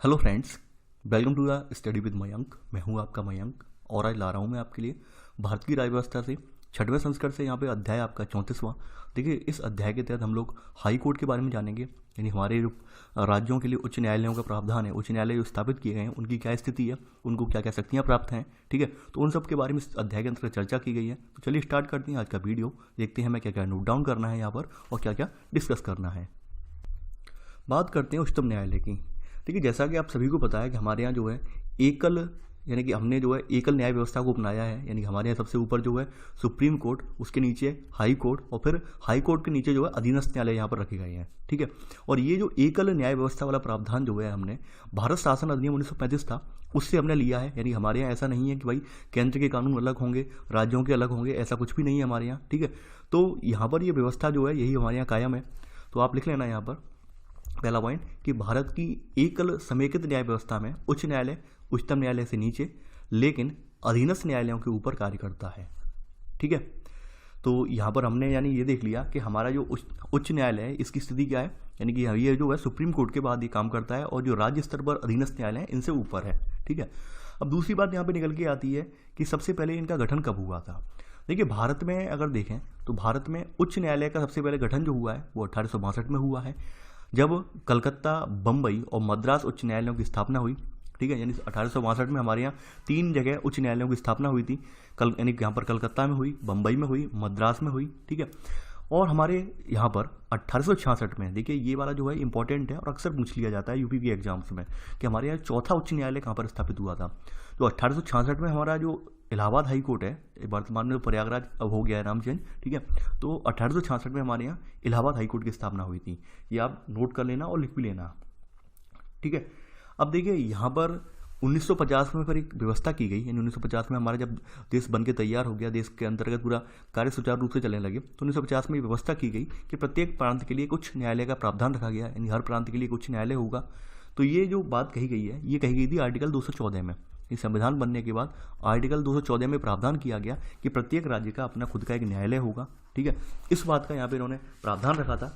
Hello friends, welcome to the study with Mayank. मैं हूं आपका मयंक और आज ला रहा हूं मैं आपके लिए भारत की राज्य व्यवस्था से छठवें संस्करण से यहाँ पे अध्याय आपका 34वां। देखिए, इस अध्याय के तहत हम लोग हाई कोर्ट के बारे में जानेंगे, यानी हमारे जो राज्यों के लिए उच्च न्यायालयों का प्रावधान है, उच्च न्यायालय जो स्थापित किए गए हैं उनकी क्या स्थिति है, उनको क्या क्या शक्तियाँ प्राप्त हैं। ठीक है, तो उन सब के बारे में इस अध्याय के अंतर्गत चर्चा की गई है। तो चलिए स्टार्ट करते हैं आज का वीडियो। देखते हैं हमें क्या क्या नोट डाउन करना है यहाँ पर और क्या क्या डिस्कस करना है। बात करते हैं उच्चतम न्यायालय की। देखिए, जैसा कि आप सभी को पता है कि हमारे यहाँ जो है एकल, यानी कि हमने जो है एकल न्याय व्यवस्था को अपनाया है। यानी कि हमारे यहाँ सबसे ऊपर जो है सुप्रीम कोर्ट, उसके नीचे हाई कोर्ट और फिर हाई कोर्ट के नीचे जो है अधीनस्थ न्यायालय यहाँ पर रखे गए हैं। ठीक है, और ये जो एकल न्याय व्यवस्था वाला प्रावधान जो है हमने भारत शासन अधिनियम 1935 था उससे हमने लिया है। यानी हमारे यहाँ ऐसा नहीं है कि भाई केंद्र के कानून अलग होंगे, राज्यों के अलग होंगे, ऐसा कुछ भी नहीं है हमारे यहाँ। ठीक है, तो यहाँ पर ये व्यवस्था जो है यही हमारे यहाँ कायम है। तो आप लिख लेना यहाँ पर पहला पॉइंट कि भारत की एकल समेकित न्याय व्यवस्था में उच्च न्यायालय उच्चतम न्यायालय से नीचे लेकिन अधीनस्थ न्यायालयों के ऊपर कार्य करता है। ठीक है, तो यहाँ पर हमने यानी ये देख लिया कि हमारा जो उच्च न्यायालय है इसकी स्थिति क्या है, यानी कि ये जो है सुप्रीम कोर्ट के बाद ये काम करता है और जो राज्य स्तर पर अधीनस्थ न्यायालय है इनसे ऊपर है। ठीक है, अब दूसरी बात यहाँ पे निकल के आती है कि सबसे पहले इनका गठन कब हुआ था। देखिए, भारत में अगर देखें तो भारत में उच्च न्यायालय का सबसे पहले गठन जो हुआ है वो 1862 में हुआ है, जब कलकत्ता, बम्बई और मद्रास उच्च न्यायालयों की स्थापना हुई। ठीक है, यानी 1862 में हमारे यहाँ 3 जगह उच्च न्यायालयों की स्थापना हुई थी। यानी यहाँ पर कलकत्ता में हुई, बम्बई में हुई, मद्रास में हुई। ठीक है, और हमारे यहाँ पर 1866 में, देखिए ये वाला जो है इंपॉर्टेंट है और अक्सर पूछ लिया जाता है यूपी के एग्जाम्स में कि हमारे यहाँ चौथा उच्च न्यायालय कहाँ पर स्थापित हुआ था। तो 1866 में हमारा जो इलाहाबाद हाई कोर्ट है, वर्तमान में प्रयागराज अब हो गया है नाम चेंज। ठीक है, तो 1866 में हमारे यहाँ इलाहाबाद हाई कोर्ट की स्थापना हुई थी। ये आप नोट कर लेना और लिख भी लेना। ठीक है, अब देखिए यहाँ पर 1950 में फिर एक व्यवस्था की गई। यानी 1950 में हमारा जब देश बन के तैयार हो गया, देश के अंतर्गत पूरा कार्य सुचारू रूप से चलने लगे, तो 1950 में व्यवस्था की गई कि प्रत्येक प्रांत के लिए कुछ न्यायालय का प्रावधान रखा गया, यानी हर प्रांत के लिए कुछ न्यायालय होगा। तो ये जो बात कही गई है ये कही गई थी आर्टिकल 214 में। इस संविधान बनने के बाद आर्टिकल 214 में प्रावधान किया गया कि प्रत्येक राज्य का अपना खुद का एक न्यायालय होगा। ठीक है, इस बात का यहाँ पे इन्होंने प्रावधान रखा था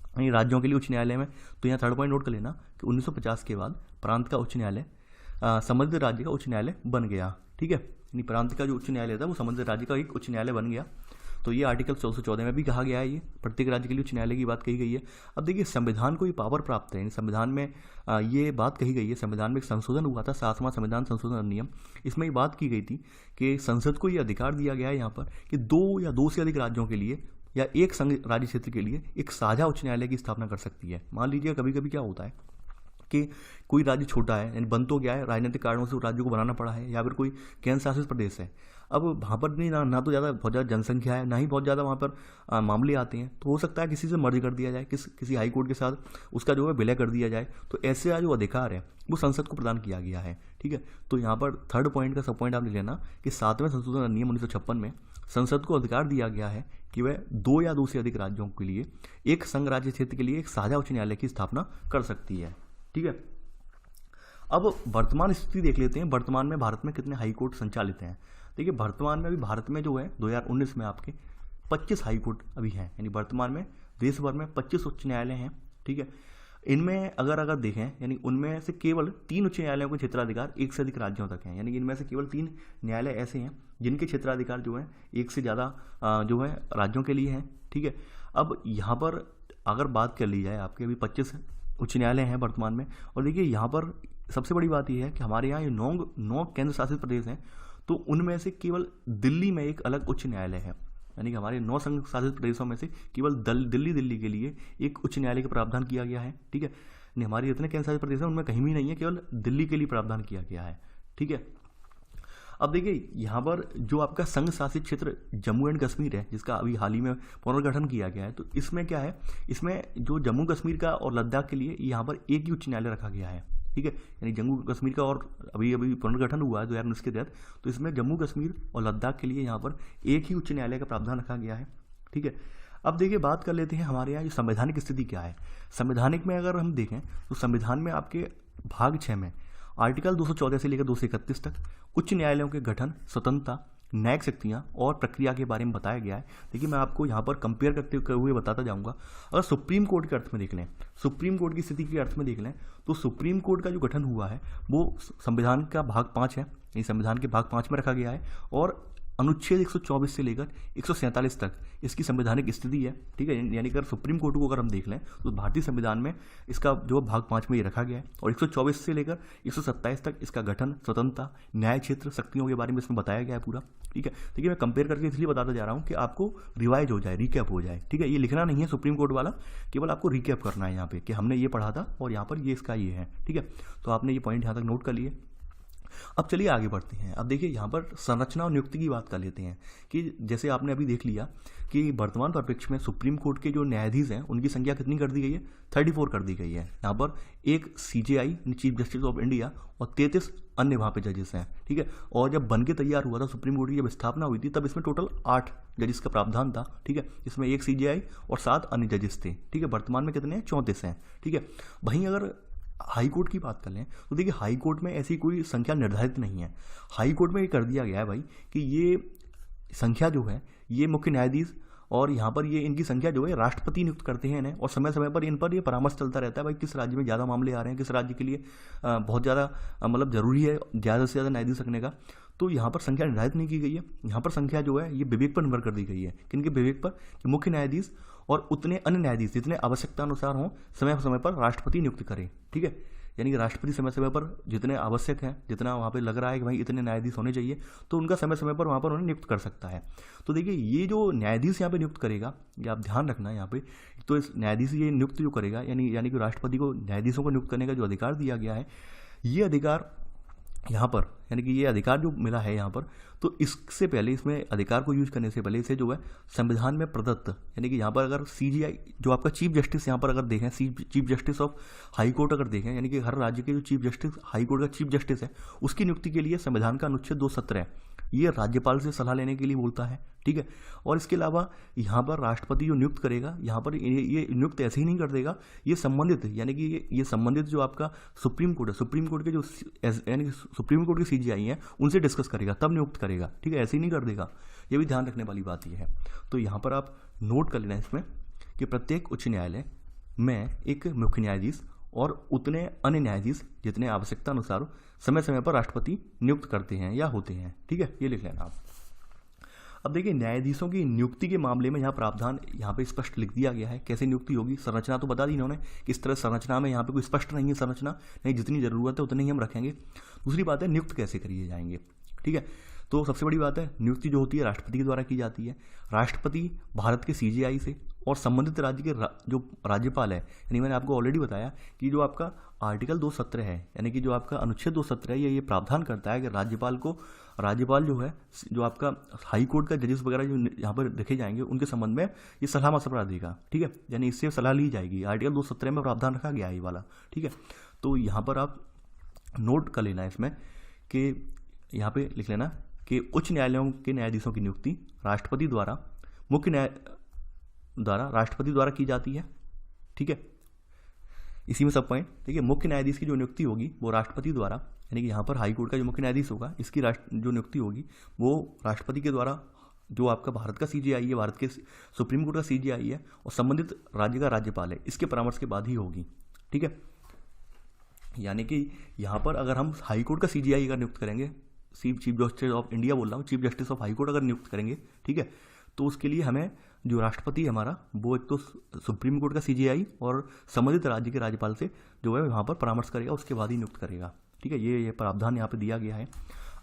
यानी राज्यों के लिए उच्च न्यायालय में। तो यहाँ थर्ड पॉइंट नोट कर लेना कि 1950 के बाद प्रांत का उच्च न्यायालय संबंधित राज्य का उच्च न्यायालय बन गया। ठीक है, यानी प्रांत का जो उच्च न्यायालय था वो संबंधित राज्य का एक उच्च न्यायालय बन गया। तो ये आर्टिकल 214 में भी कहा गया है, ये प्रत्येक राज्य के लिए उच्च न्यायालय की बात कही गई है। अब देखिए, संविधान को ये पावर प्राप्त है, संविधान में ये बात कही गई है। संविधान में एक संशोधन हुआ था, 7वां संविधान संशोधन अधिनियम। इसमें ये बात की गई थी कि संसद को ये अधिकार दिया गया है यहाँ पर कि 2 या 2 से अधिक राज्यों के लिए या एक संघ राज्य क्षेत्र के लिए एक साझा उच्च न्यायालय की स्थापना कर सकती है। मान लीजिए कभी कभी क्या होता है कि कोई राज्य छोटा है, यानी बन तो गया है, राजनीतिक कारणों से उस राज्य को बनाना पड़ा है, या फिर कोई केंद्र शासित प्रदेश है। अब वहाँ पर नहीं ना तो ज़्यादा बहुत ज़्यादा जनसंख्या है, ना ही बहुत ज़्यादा वहाँ पर मामले आते हैं, तो हो सकता है किसी से मर्ज कर दिया जाए, किसी हाई कोर्ट के साथ उसका जो है विलय कर दिया जाए। तो ऐसे जो अधिकार है वो संसद को प्रदान किया गया है। ठीक है, तो यहाँ पर थर्ड पॉइंट का सब पॉइंट आप ले लेना कि 7वें संशोधन अधिनियम 1956 में संसद को अधिकार दिया गया है कि वह 2 या 2 से अधिक राज्यों के लिए एक संघ राज्य क्षेत्र के लिए एक साझा उच्च न्यायालय की स्थापना कर सकती है। ठीक है, अब वर्तमान स्थिति देख लेते हैं। वर्तमान में भारत में कितने हाई कोर्ट संचालित हैं। देखिए, वर्तमान में अभी भारत में जो है 2019 में आपके 25 हाई कोर्ट अभी हैं, यानी वर्तमान में देश भर में 25 उच्च न्यायालय हैं। ठीक है, इनमें अगर देखें यानी उनमें से केवल 3 उच्च न्यायालयों के क्षेत्राधिकार 1 से अधिक राज्यों तक हैं। यानी इनमें से केवल 3 न्यायालय ऐसे हैं जिनके क्षेत्राधिकार जो है 1 से ज़्यादा जो है राज्यों के लिए हैं। ठीक है, अब यहाँ पर अगर बात कर ली जाए, आपके अभी 25 उच्च न्यायालय हैं वर्तमान में। और देखिए, यहाँ पर सबसे बड़ी बात यह है कि हमारे यहाँ ये 9 केंद्र शासित प्रदेश हैं, तो उनमें से केवल दिल्ली में एक अलग उच्च न्यायालय है। यानी कि हमारे 9 संघ शासित प्रदेशों में से केवल दिल्ली के लिए एक उच्च न्यायालय का प्रावधान किया गया है। ठीक है, यानी हमारे जितने केंद्र शासित प्रदेश हैं उनमें कहीं भी नहीं है, केवल दिल्ली के लिए प्रावधान किया गया है। ठीक है, अब देखिए यहाँ पर जो आपका संघ शासित क्षेत्र जम्मू एंड कश्मीर है, जिसका अभी हाल ही में पुनर्गठन किया गया है, तो इसमें क्या है, इसमें जो जम्मू कश्मीर का और लद्दाख के लिए यहाँ पर एक ही उच्च न्यायालय रखा गया है। ठीक है, यानी जम्मू कश्मीर का और अभी पुनर्गठन हुआ है 2019 के तहत, तो इसमें जम्मू कश्मीर और लद्दाख के लिए यहाँ पर एक ही उच्च न्यायालय का प्रावधान रखा गया है। ठीक है, अब देखिए बात कर लेते हैं हमारे यहाँ संवैधानिक स्थिति क्या है। संवैधानिक में अगर हम देखें तो संविधान में आपके भाग 6 में आर्टिकल 214 से लेकर 231 तक उच्च न्यायालयों के गठन, स्वतंत्रता, न्यायिक शक्तियाँ और प्रक्रिया के बारे में बताया गया है। देखिए मैं आपको यहाँ पर कंपेयर करते हुए बताता जाऊँगा। अगर सुप्रीम कोर्ट के अर्थ में देख लें, सुप्रीम कोर्ट की स्थिति के अर्थ में देख लें, तो सुप्रीम कोर्ट का जो गठन हुआ है वो संविधान का भाग 5 है, ये संविधान के भाग 5 में रखा गया है और अनुच्छेद 124 से लेकर 147 तक इसकी संवैधानिक स्थिति है। ठीक है, यानी अगर सुप्रीम कोर्ट को अगर हम देख लें तो भारतीय संविधान में इसका जो भाग 5 में ये रखा गया है और 124 से लेकर 127 तक इसका गठन, स्वतंत्रता, न्याय क्षेत्र, शक्तियों के बारे में इसमें बताया गया है पूरा। ठीक है, देखिए मैं कंपेयर करके इसलिए बताता जा रहा हूँ कि आपको रिवाइज हो जाए, रिकैप हो जाए। ठीक है, ये लिखना नहीं है सुप्रीम कोर्ट वाला, केवल आपको रिकैप करना है यहाँ पे कि हमने ये पढ़ा था और यहाँ पर ये इसका ये है। ठीक है, तो आपने ये पॉइंट यहाँ तक नोट कर लिए। अब चलिए आगे बढ़ते हैं। अब देखिए यहाँ पर संरचना और नियुक्ति की बात कर लेते हैं कि जैसे आपने अभी देख लिया कि वर्तमान परिप्रेक्ष्य में सुप्रीम कोर्ट के जो न्यायाधीश हैं उनकी संख्या कितनी कर दी गई है, 34 कर दी गई है। यहाँ पर एक CJI chief justice of India और 33 अन्य वहाँ पे जजेस हैं। ठीक है, और जब बन के तैयार हुआ था सुप्रीम कोर्ट की जब स्थापना हुई थी तब इसमें टोटल 8 जजेस का प्रावधान था। ठीक है, इसमें एक CJI और 7 अन्य जजेस थे। ठीक है, वर्तमान में कितने हैं, 34 हैं। ठीक है, वहीं अगर हाई कोर्ट की बात कर लें तो देखिए हाई कोर्ट में ऐसी कोई संख्या निर्धारित नहीं है। हाई कोर्ट में ये कर दिया गया है भाई कि ये संख्या जो है ये मुख्य न्यायाधीश और यहाँ पर ये इनकी संख्या जो है राष्ट्रपति नियुक्त करते हैं इन्हें, और समय समय पर इन पर ये परामर्श चलता रहता है भाई किस राज्य में ज़्यादा मामले आ रहे हैं, किस राज्य के लिए बहुत ज़्यादा मतलब ज़रूरी है ज़्यादा से ज़्यादा न्यायाधीश रखने का। तो यहाँ पर संख्या निर्धारित नहीं की गई है, यहाँ पर संख्या जो है ये विवेक पर निर्भर कर दी गई है। किनके विवेक पर, कि मुख्य न्यायाधीश और उतने अन्य न्यायाधीश जितने आवश्यकता अनुसार हों समय समय पर राष्ट्रपति नियुक्त करें। ठीक है, यानी कि राष्ट्रपति समय समय पर जितने आवश्यक हैं, जितना वहाँ पे लग रहा है कि भाई इतने न्यायाधीश होने चाहिए, तो उनका समय समय पर वहाँ पर उन्हें नियुक्त कर सकता है। तो देखिए ये जो न्यायाधीश यहाँ पे नियुक्त करेगा, ये आप ध्यान रखना है यहाँ पे, तो इस न्यायाधीश ये नियुक्त जो करेगा यानी कि राष्ट्रपति को न्यायाधीशों को नियुक्त करने का जो अधिकार दिया गया है, ये अधिकार यहाँ पर यानी कि ये अधिकार जो मिला है यहाँ पर, तो इससे पहले इसमें अधिकार को यूज करने से पहले इसे जो है संविधान में प्रदत्त, यानी कि यहाँ पर अगर CJI जो आपका चीफ जस्टिस यहाँ पर अगर देखें, chief justice of high court अगर देखें, यानी कि हर राज्य के जो चीफ जस्टिस हाई कोर्ट का चीफ जस्टिस है उसकी नियुक्ति के लिए संविधान का अनुच्छेद 217 है, ये राज्यपाल से सलाह लेने के लिए बोलता है। ठीक है, और इसके अलावा यहाँ पर राष्ट्रपति जो नियुक्त करेगा, यहाँ पर ये नियुक्त ऐसे ही नहीं कर देगा, ये संबंधित यानी कि ये संबंधित जो आपका सुप्रीम कोर्ट है, सुप्रीम कोर्ट के जो यानी कि सुप्रीम कोर्ट के CJI हैं उनसे डिस्कस करेगा तब नियुक्त करेगा। ठीक है, ऐसे ही नहीं कर देगा, ये भी ध्यान रखने वाली बात ये है। तो यहाँ पर आप नोट कर लेना इसमें कि प्रत्येक उच्च न्यायालय में एक मुख्य न्यायाधीश और उतने अन्य न्यायाधीश जितने आवश्यकता अनुसार समय समय पर राष्ट्रपति नियुक्त करते हैं या होते हैं। ठीक है, ये लिख लेना आप। अब देखिए न्यायाधीशों की नियुक्ति के मामले में यहाँ प्रावधान यहाँ पे स्पष्ट लिख दिया गया है, कैसे नियुक्ति होगी। संरचना तो बता दी इन्होंने, किस तरह संरचना में यहाँ पे कोई स्पष्ट नहीं है संरचना, नहीं जितनी ज़रूरत है उतनी ही हम रखेंगे। दूसरी बात है नियुक्त कैसे करिए जाएंगे। ठीक है, तो सबसे बड़ी बात है नियुक्ति जो होती है राष्ट्रपति के द्वारा की जाती है। राष्ट्रपति भारत के CJI से और संबंधित राज्य के जो राज्यपाल है, यानी मैंने आपको ऑलरेडी बताया कि जो आपका आर्टिकल 217 है, यानी कि जो आपका अनुच्छेद 217 है, ये प्रावधान करता है कि राज्यपाल जो है, जो आपका हाई कोर्ट का जजेस वगैरह जो यहाँ पर देखे जाएंगे उनके संबंध में ये सलाह मशवरा देगा। ठीक है, यानी इससे सलाह ली जाएगी। आर्टिकल 217 में प्रावधान रखा गया है ये वाला। ठीक है, तो यहाँ पर आप नोट कर लेना इसमें कि यहाँ पे लिख लेना कि उच्च न्यायालयों के न्यायाधीशों की नियुक्ति राष्ट्रपति द्वारा राष्ट्रपति द्वारा की जाती है। ठीक है, इसी में सब पॉइंट। देखिए मुख्य न्यायाधीश की जो नियुक्ति होगी वो राष्ट्रपति द्वारा, यानी कि यहाँ पर हाई कोर्ट का जो मुख्य न्यायाधीश होगा इसकी जो नियुक्ति होगी वो राष्ट्रपति के द्वारा, जो आपका भारत का CJI है, भारत के सुप्रीम कोर्ट का CJI है और संबंधित राज्य का राज्यपाल है, इसके परामर्श के बाद ही होगी। ठीक है, यानी कि यहाँ पर अगर हम हाई कोर्ट का CJI अगर नियुक्त करेंगे, चीफ जस्टिस ऑफ इंडिया बोल रहा हूँ, chief justice of high court अगर नियुक्त करेंगे, ठीक है, तो उसके लिए हमें जो राष्ट्रपति है हमारा, वो एक तो सुप्रीम कोर्ट का CJI और संबंधित राज्य के राज्यपाल से जो है वहाँ पर परामर्श करेगा, उसके बाद ही नियुक्त करेगा। ठीक है, ये प्रावधान यहाँ पे दिया गया है।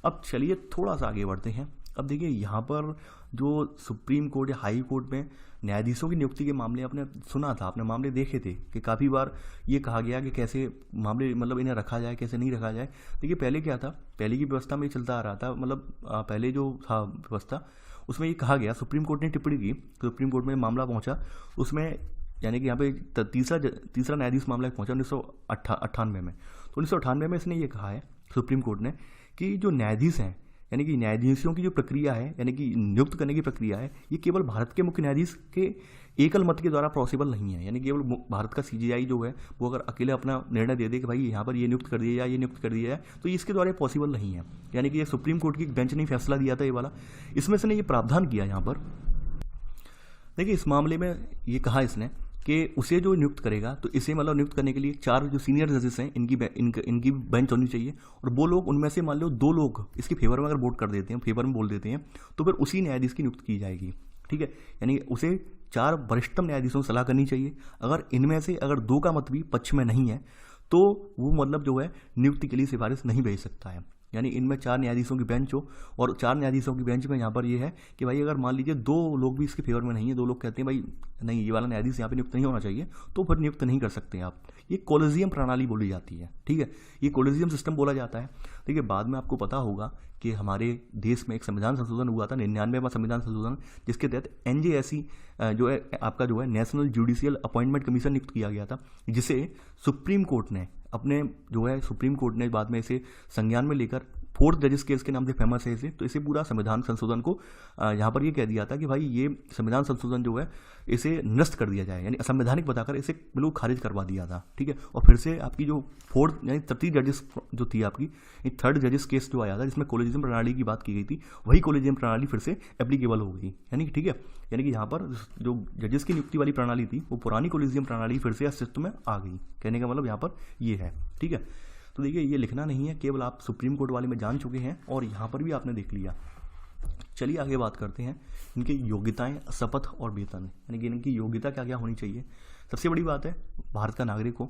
अब चलिए थोड़ा सा आगे बढ़ते हैं। अब देखिए यहाँ पर जो सुप्रीम कोर्ट या हाई कोर्ट में न्यायाधीशों की नियुक्ति के मामले आपने सुना था, आपने मामले देखे थे कि काफ़ी बार ये कहा गया कि कैसे मामले मतलब इन्हें रखा जाए, कैसे नहीं रखा जाए। देखिए पहले क्या था, पहले की व्यवस्था में ये चलता आ रहा था, मतलब पहले जो था व्यवस्था उसमें ये कहा गया, सुप्रीम कोर्ट ने टिप्पणी की, सुप्रीम कोर्ट में मामला पहुंचा, उसमें यानी कि यहाँ पे तीसरा न्यायाधीश मामला पहुंचा 1998 में। तो 1998 में इसने ये कहा है सुप्रीम कोर्ट ने कि जो न्यायाधीश हैं यानी कि न्यायाधीशों की जो प्रक्रिया है, यानी कि नियुक्त करने की प्रक्रिया है, ये केवल भारत के मुख्य न्यायाधीश के एकल मत के द्वारा पॉसिबल नहीं है। यानी केवल भारत का सीजीआई जो है वो अगर अकेले अपना निर्णय दे दे कि भाई यहाँ पर ये नियुक्त कर दिया जाए, ये नियुक्त कर दिया जाए, तो इसके द्वारा पॉसिबल नहीं है। यानी कि ये सुप्रीम कोर्ट की बेंच ने फैसला दिया था ये वाला, इसमें से ने ये प्रावधान किया यहाँ पर। देखिए इस मामले में ये कहा इसने कि उसे जो नियुक्त करेगा तो इसे मतलब नियुक्त करने के लिए 4 जो सीनियर जजेस हैं इनकी बेंच होनी चाहिए, और वो लोग उनमें से मान लो 2 लोग इसके फेवर में अगर वोट कर देते हैं, फेवर में बोल देते हैं, तो फिर उसी न्यायाधीश की नियुक्ति की जाएगी। ठीक है, यानी उसे 4 वरिष्ठतम न्यायाधीशों से सलाह करनी चाहिए। अगर इनमें से अगर 2 का मत भी पक्ष में नहीं है तो वो मतलब जो है नियुक्ति के लिए सिफारिश नहीं भेज सकता है। यानी इनमें 4 न्यायाधीशों की बेंच हो, और 4 न्यायाधीशों की बेंच में यहाँ पर ये है कि भाई अगर मान लीजिए 2 लोग भी इसके फेवर में नहीं है, 2 लोग कहते हैं भाई नहीं ये वाला न्यायाधीश यहाँ पे नियुक्त नहीं होना चाहिए, तो फिर नियुक्त नहीं कर सकते आप। ये कॉलेजियम प्रणाली बोली जाती है। ठीक है, ये कॉलेजियम सिस्टम बोला जाता है। देखिए बाद में आपको पता होगा कि हमारे देश में एक संविधान संशोधन हुआ था, 99वां संविधान संशोधन, जिसके तहत एनजेएसी जो है आपका जो है नेशनल जुडिशियल अपॉइंटमेंट कमीशन नियुक्त किया गया था, जिसे सुप्रीम कोर्ट ने अपने जो है सुप्रीम कोर्ट ने बाद में इसे संज्ञान में लेकर 4th जजेस केस के नाम से फेमस है इसे, तो इसे पूरा संविधान संशोधन को यहाँ पर ये कह दिया था कि भाई ये संविधान संशोधन जो है इसे निरस्त कर दिया जाए, यानी असंवैधानिक बताकर इसे बिल्कुल खारिज करवा दिया था। ठीक है, और फिर से आपकी जो 4th यानी 30 जजेस जो थी आपकी, 3rd जजेस केस जो आया था जिसमें कॉलेजियम प्रणाली की बात की गई थी, वही कॉलेजियम प्रणाली फिर से एप्लीकेबल हो गई। यानी कि ठीक है, यानी कि यहाँ पर जो जजेस की नियुक्ति वाली प्रणाली थी वो पुरानी कॉलेजियम प्रणाली फिर से अस्तित्व में आ गई। कहने का मतलब यहाँ पर ये है। ठीक है, तो देखिए ये लिखना नहीं है, केवल आप सुप्रीम कोर्ट वाले में जान चुके हैं और यहाँ पर भी आपने देख लिया। चलिए आगे बात करते हैं इनकी योग्यताएं, शपथ और वेतन, यानी कि इनकी योग्यता क्या क्या होनी चाहिए। सबसे बड़ी बात है भारत का नागरिक हो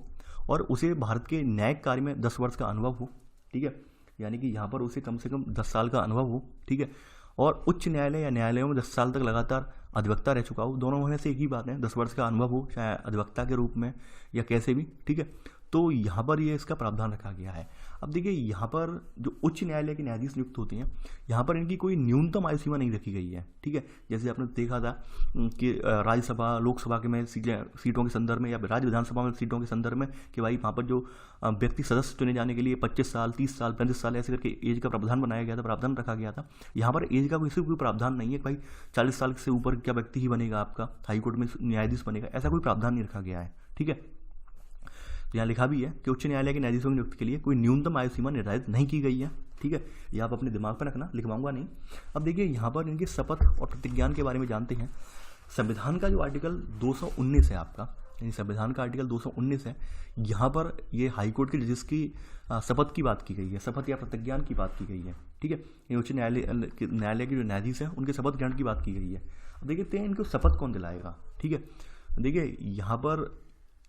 और उसे भारत के न्यायिक कार्य में 10 वर्ष का अनुभव हो। ठीक है, यानी कि यहाँ पर उसे कम से कम 10 साल का अनुभव हो। ठीक है, और उच्च न्यायालय या न्यायालयों में 10 साल तक लगातार अधिवक्ता रह चुका हो। दोनों में से एक ही बात है, 10 वर्ष का अनुभव हो, चाहे अधिवक्ता के रूप में या कैसे भी। ठीक है, तो यहाँ पर ये इसका प्रावधान रखा गया है। अब देखिए यहाँ पर जो उच्च न्यायालय के न्यायाधीश नियुक्त होते हैं, यहाँ पर इनकी कोई न्यूनतम आयु सीमा नहीं रखी गई है। ठीक है, जैसे आपने देखा था कि राज्यसभा लोकसभा के में सीटों के संदर्भ में या राज्य विधानसभा में सीटों के संदर्भ में कि भाई वहाँ पर जो व्यक्ति सदस्य चुने जाने के लिए 25 साल, 30 साल, 35 साल ऐसे करके एज का प्रावधान बनाया गया था, प्रावधान रखा गया था। यहाँ पर एज का कोई प्रावधान नहीं है कि भाई 40 साल से ऊपर क्या व्यक्ति ही बनेगा आपका हाईकोर्ट में न्यायाधीश बनेगा, ऐसा कोई प्रावधान नहीं रखा गया है। ठीक है, तो यहाँ लिखा भी है कि उच्च न्यायालय के न्यायाधीशों की नियुक्ति के लिए कोई न्यूनतम आयु सीमा निर्धारित नहीं की गई है। ठीक है, ये आप अपने दिमाग पर रखना, लिखवाऊंगा नहीं। अब देखिए यहाँ पर इनके शपथ और प्रतिज्ञान के बारे में जानते हैं। संविधान का जो आर्टिकल 219 है आपका, यानी संविधान का आर्टिकल 219 है, यहाँ पर ये हाईकोर्ट के जजेस की शपथ की बात की गई है, शपथ या प्रतिज्ञान की बात की गई है। ठीक है, ये उच्च न्यायालय के जो न्यायाधीश हैं उनके शपथ ग्रहण की बात की गई है। अब देखते हैं इनको शपथ कौन दिलाएगा। ठीक है, देखिए यहाँ पर